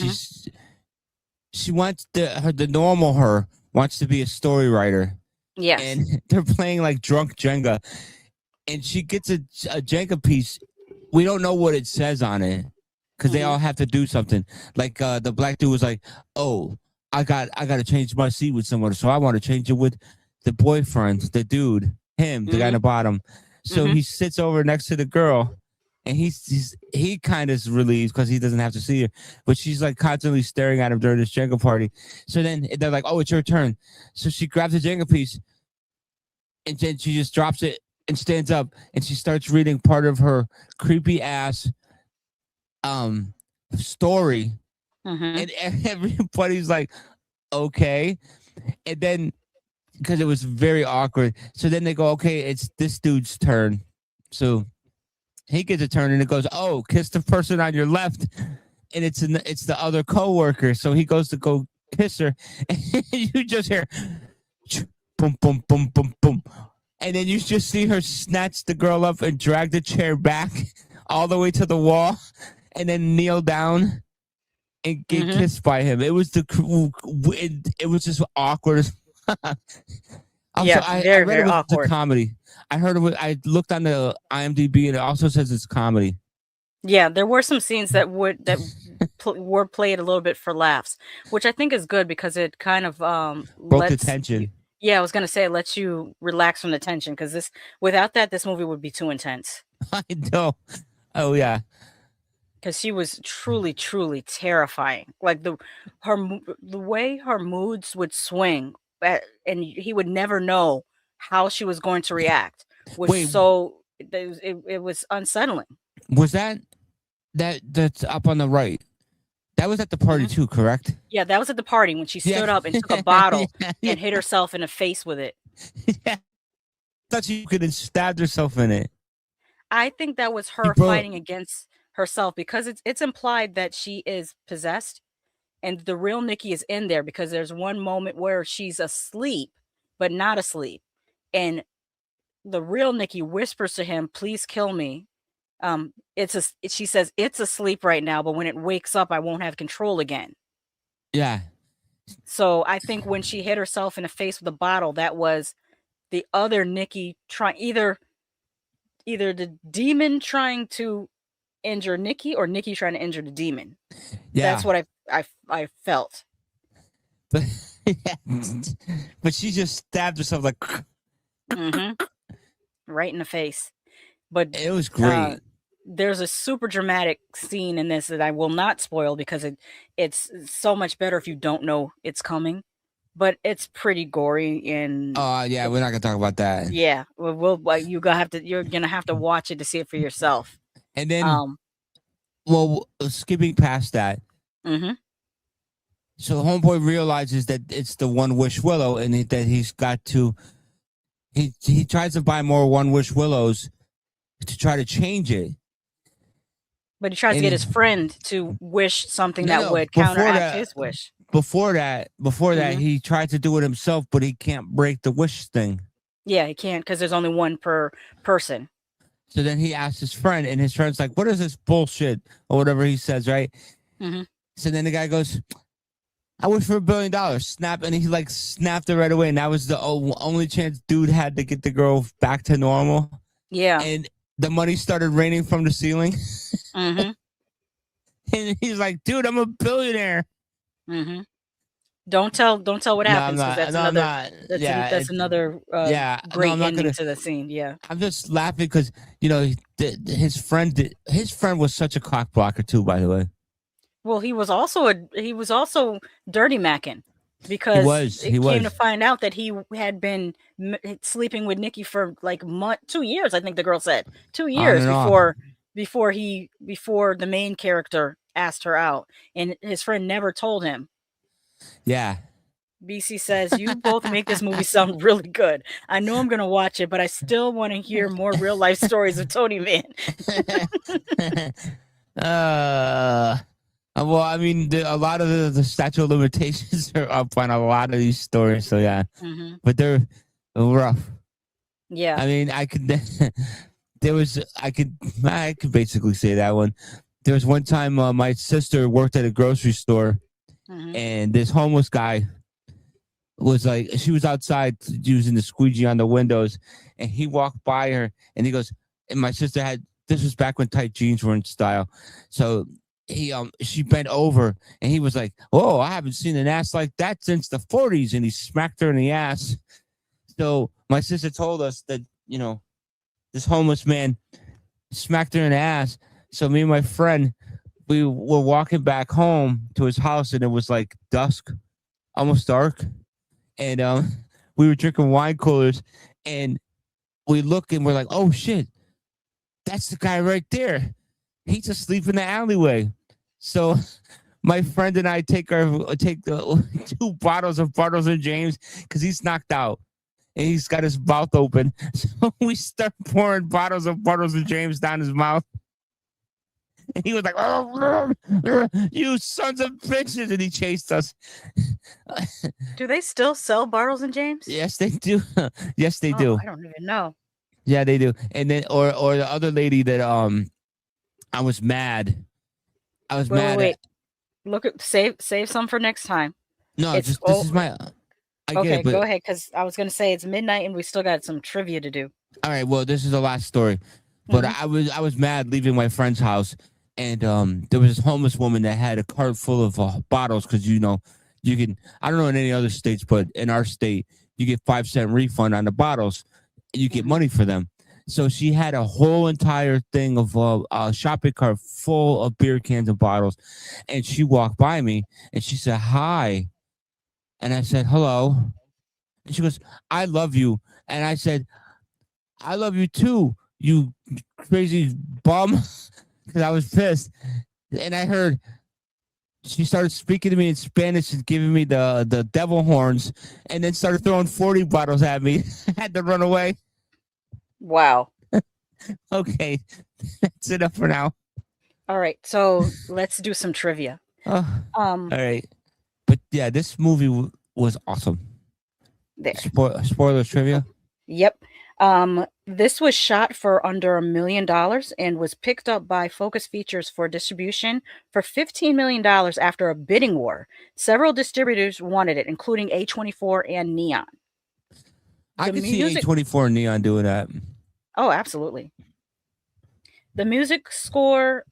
she wants the normal her wants to be a story writer. Yes, and they're playing like drunk Jenga, and she gets a Jenga piece. We don't know what it says on it because they all have to do something. Like the black dude was like, "Oh, I got to change my seat with someone, so I want to change it with the boyfriend, the dude, him, the guy in the bottom." So he sits over next to the girl, and he kind of is relieved because he doesn't have to see her, but she's like constantly staring at him during this Jenga party. So then they're like, "Oh, it's your turn." So she grabs the Jenga piece, and then she just drops it and stands up, and she starts reading part of her creepy ass story, and everybody's like, "Okay," and then because it was very awkward, so then they go, "Okay, it's this dude's turn," so he gets a turn, and it goes, "Oh, kiss the person on your left," and it's the other coworker, so he goes to go kiss her, and you just hear boom, boom, boom, boom, boom. And then you just see her snatch the girl up and drag the chair back all the way to the wall and then kneel down and get kissed by him. It was it was just awkward. Yeah, I very, read very it was awkward. a comedy. I heard I looked on the IMDb and it also says it's comedy. Yeah, there were some scenes that were played a little bit for laughs, which I think is good because it kind of Broke the tension. Yeah, I was gonna say it lets you relax from the tension because without that, this movie would be too intense. I know. Oh yeah. Because she was truly, truly terrifying. Like the way her moods would swing, and he would never know how she was going to react. It was unsettling. Was that's up on the right? That was at the party too, correct? Yeah, that was at the party when she stood up and took a bottle and hit herself in the face with it. Yeah. Thought she could have stabbed herself in it. I think that was her fighting against herself because it's implied that she is possessed and the real Nikki is in there because there's one moment where she's asleep, but not asleep. And the real Nikki whispers to him, "Please kill me." She says it's asleep right now, but when it wakes up, I won't have control again. Yeah. So I think when she hit herself in the face with a bottle, that was the other Nikki trying either the demon trying to injure Nikki or Nikki trying to injure the demon. Yeah. That's what I felt. But but she just stabbed herself like right in the face. But it was great. There's a super dramatic scene in this that I will not spoil because it's so much better if you don't know it's coming. But it's pretty gory and yeah, we're not gonna talk about that. Yeah, you're gonna have to watch it to see it for yourself. And then skipping past that. So homeboy realizes that it's the One Wish Willow and that he's got to he tries to buy more One Wish Willows to try to change it. But he tries to get his friend to wish something that would counteract his wish. Before that, he tried to do it himself, but he can't break the wish thing. Yeah, he can't because there's only one per person. So then he asks his friend, and his friend's like, "What is this bullshit?" or whatever he says, right? So then the guy goes, "I wish for $1 billion." Snap, and he like snapped it right away, and that was the only chance dude had to get the girl back to normal. Yeah, and the money started raining from the ceiling. And he's like, "Dude, I'm a billionaire." Don't tell what happens. That's another great ending to the scene. Yeah, I'm just laughing because his friend was such a cock blocker too. By the way, well, he was also dirty macking. because He it came to was. find out that he had been sleeping with Nikki for like 2 years. I think the girl said 2 On years and off. before the main character asked her out, and his friend never told him. Yeah. BC says, you both make this movie sound really good. I know I'm going to watch it, but I still want to hear more real life stories of Tonyman. Well, I mean, a lot of the statute of limitations are up on a lot of these stories. So, yeah. But they're rough. Yeah. I mean, I could basically say that one. There was one time my sister worked at a grocery store, and this homeless guy was like, she was outside using the squeegee on the windows, and he walked by her, and he goes, and my sister this was back when tight jeans were in style, so she bent over, and he was like, oh, I haven't seen an ass like that since the 40s, and he smacked her in the ass. So my sister told us that, you know, this homeless man smacked her in the ass. So me and my friend, we were walking back home to his house, and it was like dusk, almost dark. And we were drinking wine coolers, and we look, and we're like, oh, shit, that's the guy right there. He's asleep in the alleyway. So my friend and I take the 2 bottles of Bartles and James because he's knocked out. And he's got his mouth open. So we start pouring bottles of Bartles and James down his mouth. And he was like, oh, you sons of bitches. And he chased us. Do they still sell Bartles and James? Yes, they do. Yes, they do. I don't even know. Yeah, they do. And then, or the other lady that I was mad. Wait. Look at save some for next time. No, this is my. Okay, go ahead, because I was going to say it's midnight and we still got some trivia to do. All right, well, this is the last story. But I was mad leaving my friend's house, and there was this homeless woman that had a cart full of bottles because, you know, you can, I don't know in any other states, but in our state, you get 5-cent refund on the bottles. And you get money for them. So she had a whole entire thing of a shopping cart full of beer cans and bottles. And she walked by me, and she said, hi. And I said, hello. And she goes, I love you. And I said, I love you too, you crazy bum. Because I was pissed. And I heard she started speaking to me in Spanish and giving me the devil horns, and then started throwing 40 bottles at me. I had to run away. Wow. Okay. That's enough for now. All right. So let's do some trivia. All right. But yeah, this movie was awesome. There. Spoilers trivia? Yep. This was shot for under $1 million and was picked up by Focus Features for distribution for $15 million after a bidding war. Several distributors wanted it, including A24 and Neon. I could see A24 and Neon doing that. Oh, absolutely. The music store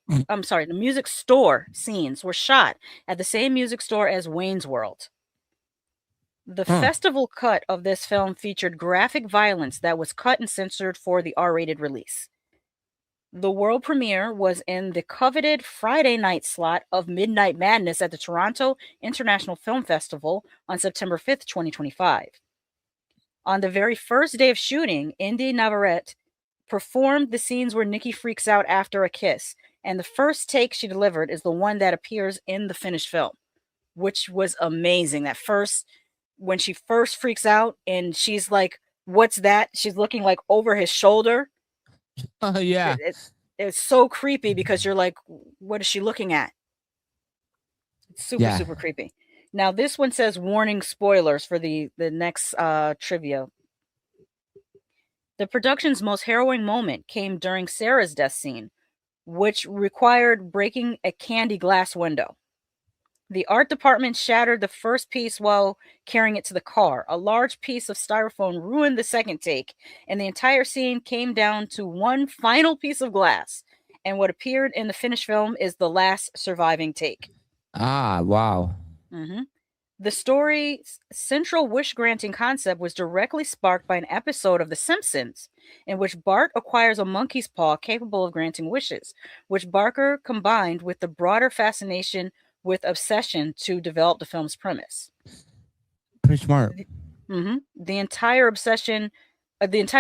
scenes were shot at the same music store as Wayne's World. The festival cut of this film featured graphic violence that was cut and censored for the R-rated release. The world premiere was in the coveted Friday night slot of Midnight Madness at the Toronto International Film Festival on September 5th, 2025. On the very first day of shooting, Indy Navarrete performed the scenes where Nikki freaks out after a kiss, and the first take she delivered is the one that appears in the finished film, which was amazing. When she first freaks out and she's like, what's that? She's looking like over his shoulder. Yeah. It's so creepy because you're like, what is she looking at? It's super creepy. Now, this one says warning spoilers for the next trivia. The production's most harrowing moment came during Sarah's death scene, which required breaking a candy glass window. The art department shattered the first piece while carrying it to the car. A large piece of styrofoam ruined the second take, and the entire scene came down to one final piece of glass. And what appeared in the finished film is the last surviving take. Ah, wow. Mm-hmm. The story's central wish-granting concept was directly sparked by an episode of The Simpsons, in which Bart acquires a monkey's paw capable of granting wishes, which Barker combined with the broader fascination with obsession to develop the film's premise. Pretty smart. The entire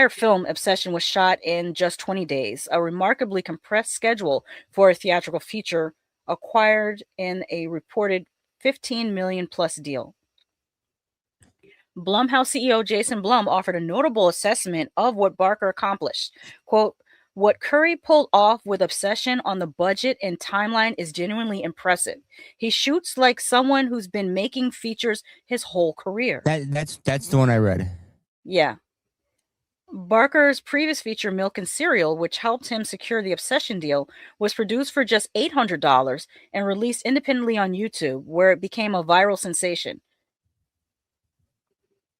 film Obsession was shot in just 20 days, a remarkably compressed schedule for a theatrical feature acquired in a reported $15 million plus deal. Blumhouse CEO Jason Blum offered a notable assessment of what Barker accomplished. Quote, "What Curry pulled off with Obsession on the budget and timeline is genuinely impressive. He shoots like someone who's been making features his whole career." That's the one I read. Yeah. Barker's previous feature, Milk and Cereal, which helped him secure the Obsession deal, was produced for just $800 and released independently on YouTube, where it became a viral sensation.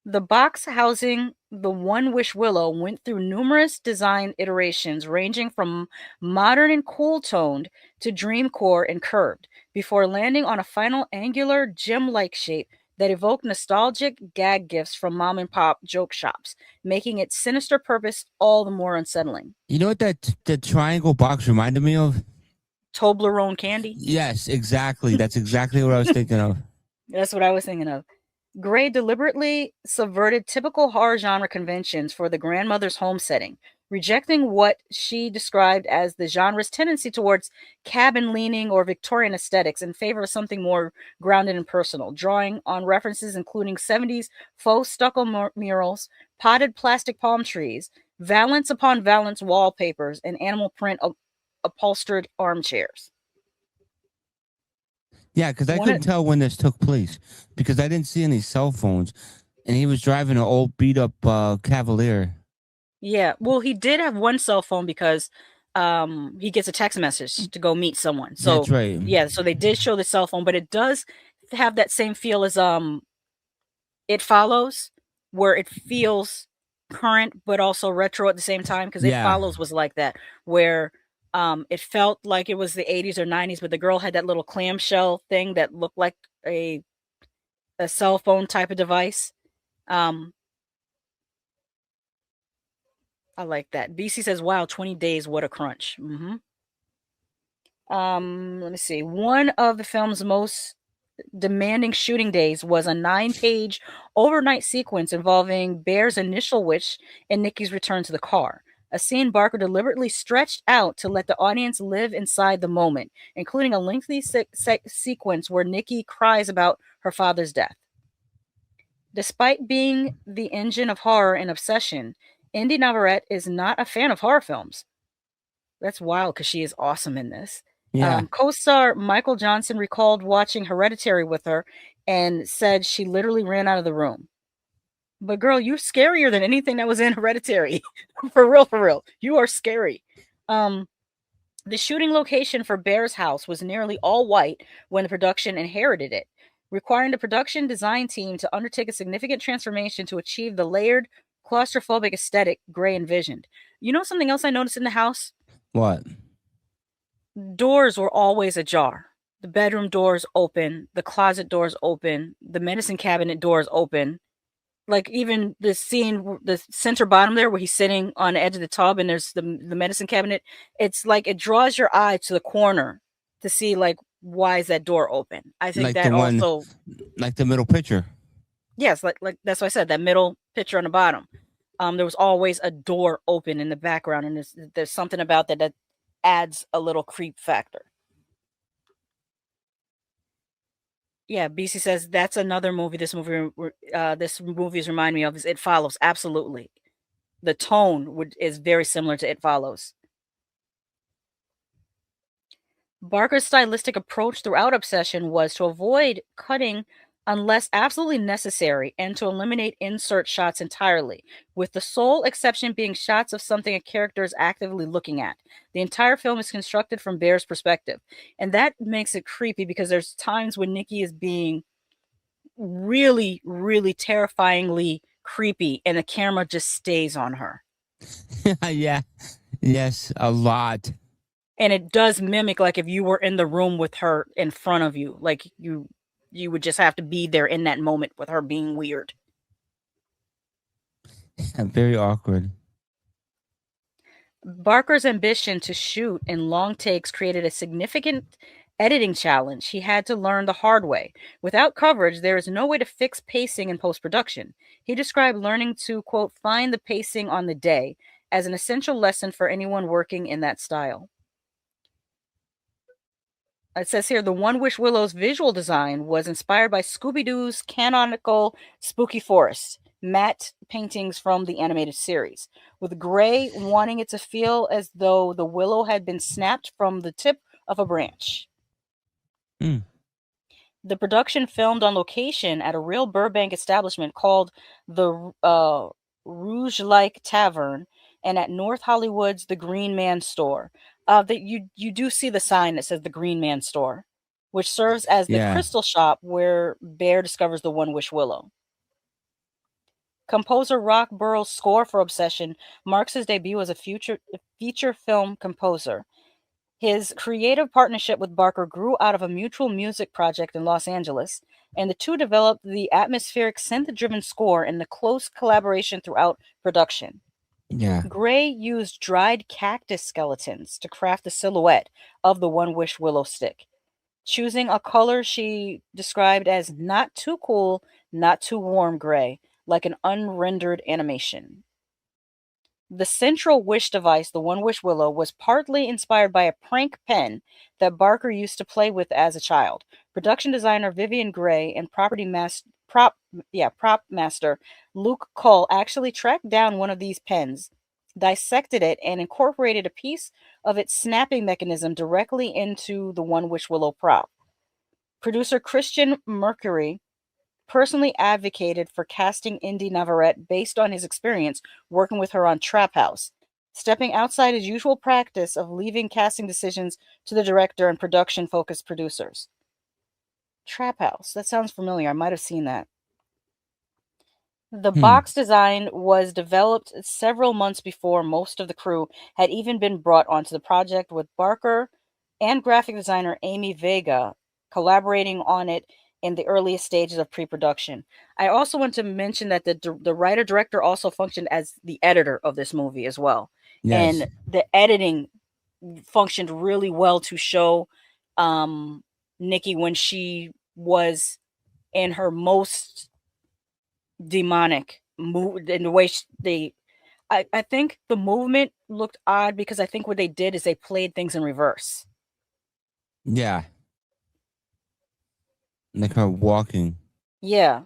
The box housing the One Wish Willow went through numerous design iterations, ranging from modern and cool-toned to dreamcore and curved, before landing on a final angular, gem-like shape that evoked nostalgic gag gifts from mom-and-pop joke shops, making its sinister purpose all the more unsettling. You know what the triangle box reminded me of? Toblerone candy? Yes, exactly. That's exactly what I was thinking of. That's what I was thinking of. Gray deliberately subverted typical horror genre conventions for the grandmother's home setting, rejecting what she described as the genre's tendency towards cabin-leaning or Victorian aesthetics in favor of something more grounded and personal, drawing on references including 70s faux stucco murals, potted plastic palm trees, valance upon valance wallpapers, and animal print upholstered armchairs. Yeah, because I couldn't tell when this took place because I didn't see any cell phones, and he was driving an old beat-up Cavalier. Yeah, well, he did have one cell phone because he gets a text message to go meet someone. So that's right. Yeah, so they did show the cell phone, but it does have that same feel as It Follows, where it feels current but also retro at the same time. Because It Follows was like that, where it felt like it was the 80s or 90s, but the girl had that little clamshell thing that looked like a cell phone type of device. I like that. BC says, "Wow, 20 days, what a crunch." Let me see. One of the film's most demanding shooting days was a 9-page overnight sequence involving Bear's initial wish and Nikki's return to the car. A scene Barker deliberately stretched out to let the audience live inside the moment, including a lengthy sequence where Nikki cries about her father's death. Despite being the engine of horror and Obsession, Indy Navarrete is not a fan of horror films. That's wild because she is awesome in this. Yeah. Co-star Michael Johnson recalled watching Hereditary with her and said she literally ran out of the room. But girl, you're scarier than anything that was in Hereditary. For real. You are scary. The shooting location for Bear's house was nearly all white when the production inherited it, requiring the production design team to undertake a significant transformation to achieve the layered, claustrophobic aesthetic Gray envisioned. You know something else I noticed in the house? What? Doors were always ajar. The bedroom doors open, the closet doors open, the medicine cabinet doors open. Like even the scene, the center bottom there where he's sitting on the edge of the tub and there's the medicine cabinet. It's like it draws your eye to the corner to see like, why is that door open? I think like that also... Like the middle picture. Yes, like that's what I said, that middle picture on the bottom. There was always a door open in the background, and there's something about that adds a little creep factor. Yeah, BC says that's another movie. This movies remind me of is It Follows. Absolutely, the tone is very similar to It Follows. Barker's stylistic approach throughout Obsession was to avoid cutting unless absolutely necessary and to eliminate insert shots entirely, with the sole exception being shots of something a character is actively looking at. The entire film is constructed from Bear's perspective, and that makes it creepy because there's times when Nikki is being really, really terrifyingly creepy and the camera just stays on her. Yeah. Yes, a lot. And it does mimic like if you were in the room with her in front of you, like you would just have to be there in that moment with her being weird. Very awkward. Barker's ambition to shoot in long takes created a significant editing challenge he had to learn the hard way. Without coverage, there is no way to fix pacing in post-production. He described learning to, quote, find the pacing on the day as an essential lesson for anyone working in that style. It says here, the One Wish Willow's visual design was inspired by Scooby-Doo's canonical Spooky Forest matte paintings from the animated series, with Gray wanting it to feel as though the willow had been snapped from the tip of a branch. The production filmed on location at a real Burbank establishment called the Rouge Like Tavern and at North Hollywood's The Green Man Store. That you do see the sign that says The Green Man Store, which serves as the crystal shop where Bear discovers the One Wish Willow. Composer Rock Burrow's score for Obsession marks his debut as a feature film composer. His creative partnership with Barker grew out of a mutual music project in Los Angeles, and the two developed the atmospheric synth-driven score in the close collaboration throughout production. Gray used dried cactus skeletons to craft the silhouette of the One Wish Willow stick, choosing a color she described as not too cool, not too warm gray, like an unrendered animation. The central wish device, the One Wish Willow, was partly inspired by a prank pen that Barker used to play with as a child. Production designer Vivian Gray and prop master Luke Cull actually tracked down one of these pens, dissected it, and incorporated a piece of its snapping mechanism directly into the One Wish Willow prop. Producer Christian Mercury personally advocated for casting Indy Navarrete based on his experience working with her on Trap House, stepping outside his usual practice of leaving casting decisions to the director and production-focused producers. Trap House, that sounds familiar. I might have seen that. The box design was developed several months before most of the crew had even been brought onto the project, with Barker and graphic designer Amy Vega collaborating on it in the earliest stages of pre-production. I also want to mention that the writer-director also functioned as the editor of this movie as well. Yes. And the editing functioned really well to show NIKKI when she was in her most demonic mood, in the way I think the movement looked odd because I think what they did is they played things in reverse. Yeah. Like her walking. Yeah.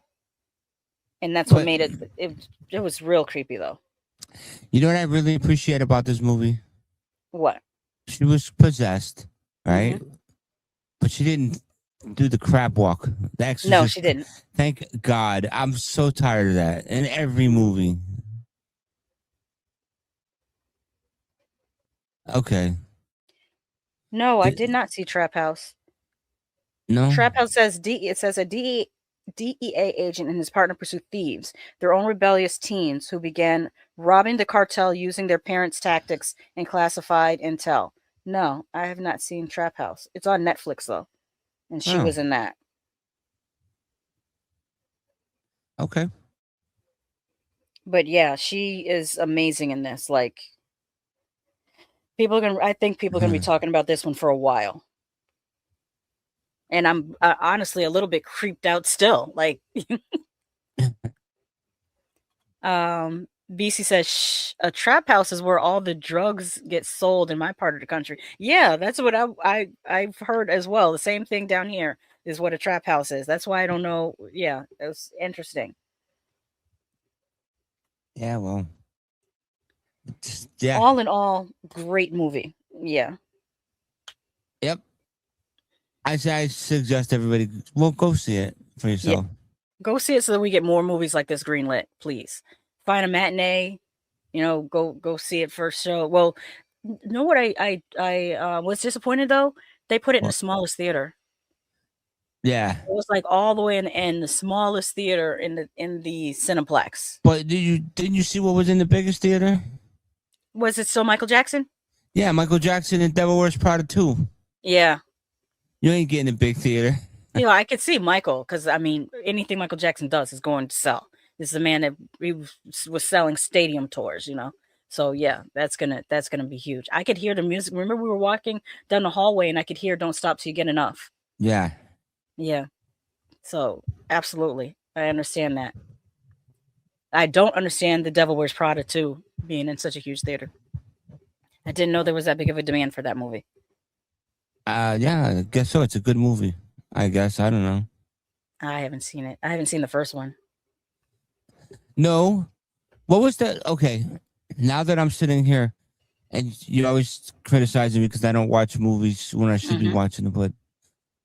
And that's what made it was real creepy though. You know what I really appreciate about this movie? What? She was possessed, right? But she didn't do the crab walk. The Exorcist. No, she didn't. Thank God. I'm so tired of that in every movie. Okay. No, I did not see Trap House. No. Trap House says it says a DEA agent and his partner pursue thieves, their own rebellious teens who began robbing the cartel using their parents' tactics and classified intel. No, I have not seen Trap House. It's on Netflix though, and she was in that. Okay. But yeah, she is amazing in this. Like, I think people are gonna be talking about this one for a while. And I'm honestly a little bit creeped out still. Like, BC says, Shh, a trap house is where all the drugs get sold in my part of the country. Yeah, that's what I've heard as well. The same thing down here is what a trap house is. That's why I don't know. Yeah, it was interesting. Yeah, well. All in all, great movie. Yeah. Yep. I suggest everybody go see it for yourself. Yeah. Go see it so that we get more movies like this greenlit, please. Find a matinee, go see it first show. Well, you know what I was disappointed though? They put it in the smallest theater. Yeah. It was like all the way in the smallest theater in the Cineplex. But didn't you see what was in the biggest theater? Was it still Michael Jackson? Yeah, Michael Jackson and Devil Wears Prada 2. Yeah. You ain't getting a big theater. I could see Michael because, I mean, anything Michael Jackson does is going to sell. This is a man that was selling stadium tours, So yeah, that's gonna be huge. I could hear the music. Remember, we were walking down the hallway, and I could hear "Don't Stop Till You Get Enough." Yeah. Yeah. So absolutely, I understand that. I don't understand The Devil Wears Prada 2 being in such a huge theater. I didn't know there was that big of a demand for that movie. Yeah, I guess so. It's a good movie. I guess. I don't know. I haven't seen it. I haven't seen the first one. No. What was that? Okay. Now that I'm sitting here, and you're always criticizing me because I don't watch movies when I should be watching them, but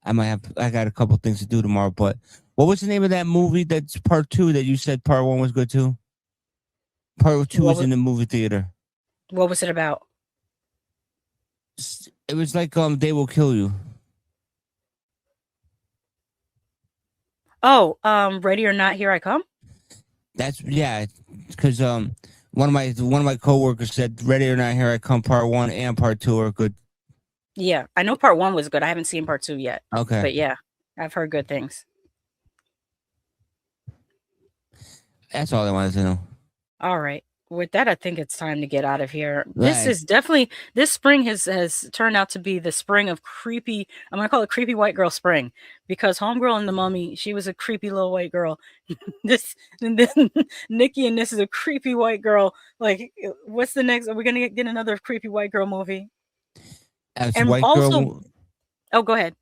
I got a couple things to do tomorrow. But what was the name of that movie that's part 2 that you said part 1 was good too? Part 2 was in the movie theater. What was it about? It was like They Will Kill You. Oh, Ready or Not, Here I Come. That's because one of my coworkers said Ready or Not, Here I Come part 1 and part 2 are good. Yeah, I know part 1 was good. I haven't seen part 2 yet. Okay, but yeah, I've heard good things. That's all I wanted to know. All right. With that, I think it's time to get out of here. Right. This is definitely, this spring has turned out to be the spring of creepy. I'm gonna call it creepy white girl spring, because Homegirl and the Mummy, she was a creepy little white girl. This and then Nikki and this is a creepy white girl. Like, what's the next? Are we gonna get another creepy white girl movie? And white also, girl. Oh, go ahead.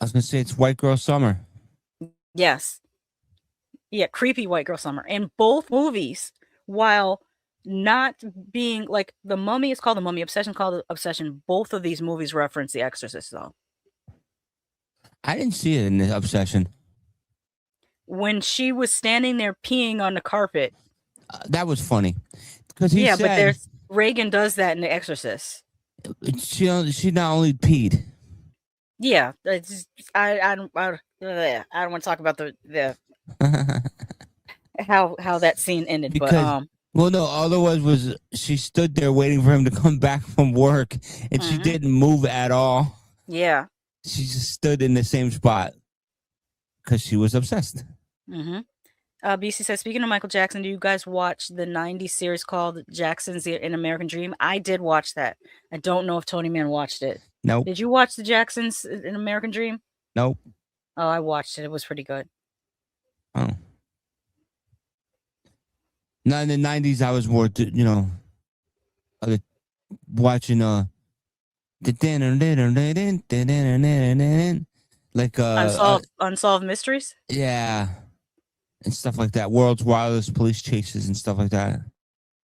I was gonna say it's White Girl Summer. Yes. Yeah, creepy white girl summer. And both movies, while not being like The Mummy is called The Mummy, Obsession called The Obsession, both of these movies reference The Exorcist though. I didn't see it in The Obsession. When she was standing there peeing on the carpet. That was funny. Because he said, but there's Reagan does that in The Exorcist. She not only peed. Yeah, it's just, I don't want to talk about the how that scene ended, because, but well, no, all it was she stood there waiting for him to come back from work, and she didn't move at all. Yeah, she just stood in the same spot because she was obsessed. BC says, speaking of Michael Jackson, do you guys watch the 90s series called Jackson's in American Dream? I did watch that. I don't know if Tonyman watched it. Nope. Did you watch the Jacksons in American Dream? Nope. Oh, I watched it. It was pretty good. Oh. Now in the 90s, I was more, watching like Unsolved Mysteries. Yeah, and stuff like that. World's Wildest Police Chases and stuff like that.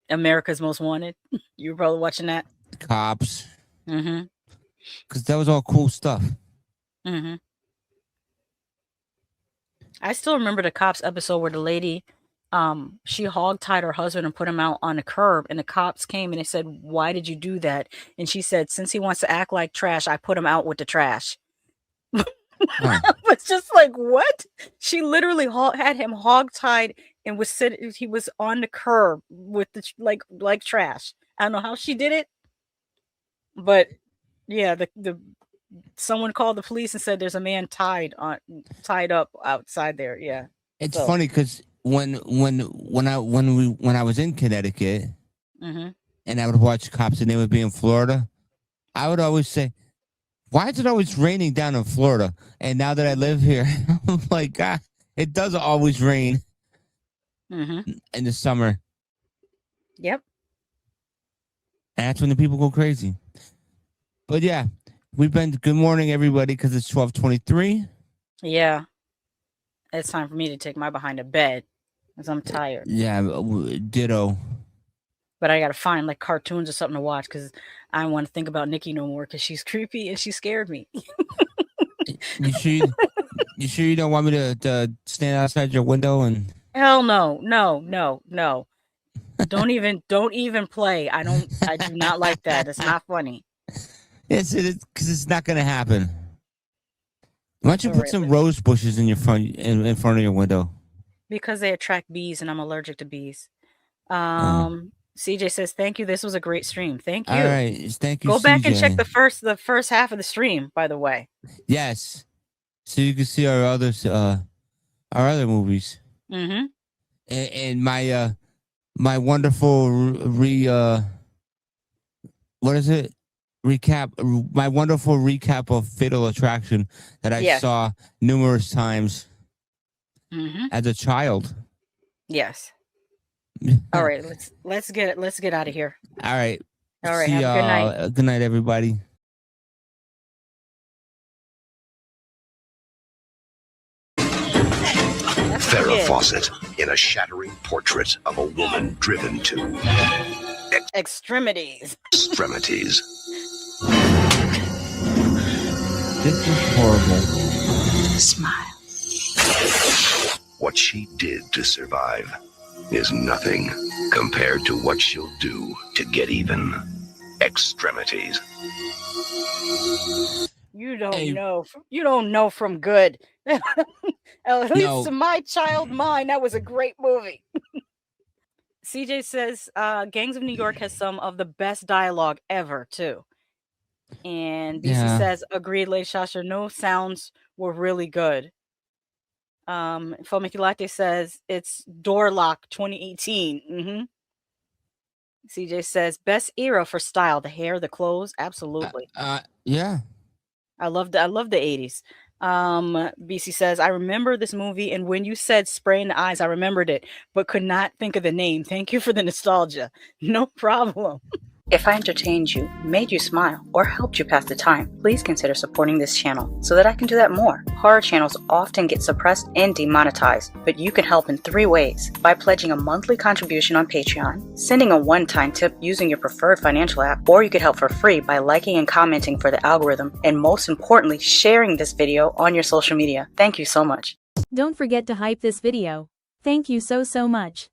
America's Most Wanted. You were probably watching that. Cops. Because that was all cool stuff. I still remember the Cops episode where the lady, she hogtied her husband and put him out on the curb, and the cops came and they said, "Why did you do that?" And she said, "Since he wants to act like trash, I put him out with the trash." I was just like, what? She literally had him hogtied and was sitting. He was on the curb with the like trash. I don't know how she did it, but yeah, the someone called the police and said there's a man tied up outside there. Yeah, it's funny because when I was in Connecticut and I would watch Cops and they would be in Florida, I would always say, why is it always raining down in Florida? And now that I live here, I'm like, God, it does always rain in the summer. Yep. And that's when the people go crazy. But yeah, good morning, everybody, because it's 12:23. Yeah. It's time for me to take my behind to bed because I'm tired. Yeah, ditto. But I got to find like cartoons or something to watch because I don't want to think about NIKKI no more because she's creepy and she scared me. You sure you don't want me to stand outside your window and? Hell no. Don't even play. I do not like that. It's not funny. Yes, it is, because it's not going to happen. Why don't you put some rose bushes in your front in front of your window? Because they attract bees and I'm allergic to bees. CJ says, thank you. This was a great stream. Thank you. All right. Thank you. Go back CJ. and check the first half of the stream, by the way. Yes. So you can see our other movies. Mm-hmm. And my my wonderful what is it? My wonderful recap of Fatal Attraction that I Yes. saw numerous times Mm-hmm. as a child. Yes. All right, let's get out of here. All right. All right, See have a good night. y'all. Good night, everybody. Farrah Fawcett in a shattering portrait of a woman driven to Extremities. extremities. This is horrible. Smile. What she did to survive is nothing compared to what she'll do to get even. Extremities. You don't know. You don't know from good. At least to my child mind, that was a great movie. CJ says Gangs of New York has some of the best dialogue ever, too. And BC says, agreed, Lady Shasha, no sounds were really good. Fomikilate says, it's Door Lock 2018. Mm-hmm. CJ says, best era for style, the hair, the clothes, absolutely. Yeah. I love the 80s. BC says, I remember this movie, and when you said spray in the eyes, I remembered it, but could not think of the name. Thank you for the nostalgia. No problem. If I entertained you, made you smile, or helped you pass the time, please consider supporting this channel so that I can do that more. Horror channels often get suppressed and demonetized, but you can help in 3 ways. By pledging a monthly contribution on Patreon, sending a one-time tip using your preferred financial app, or you could help for free by liking and commenting for the algorithm, and most importantly, sharing this video on your social media. Thank you so much. Don't forget to hype this video. Thank you so much.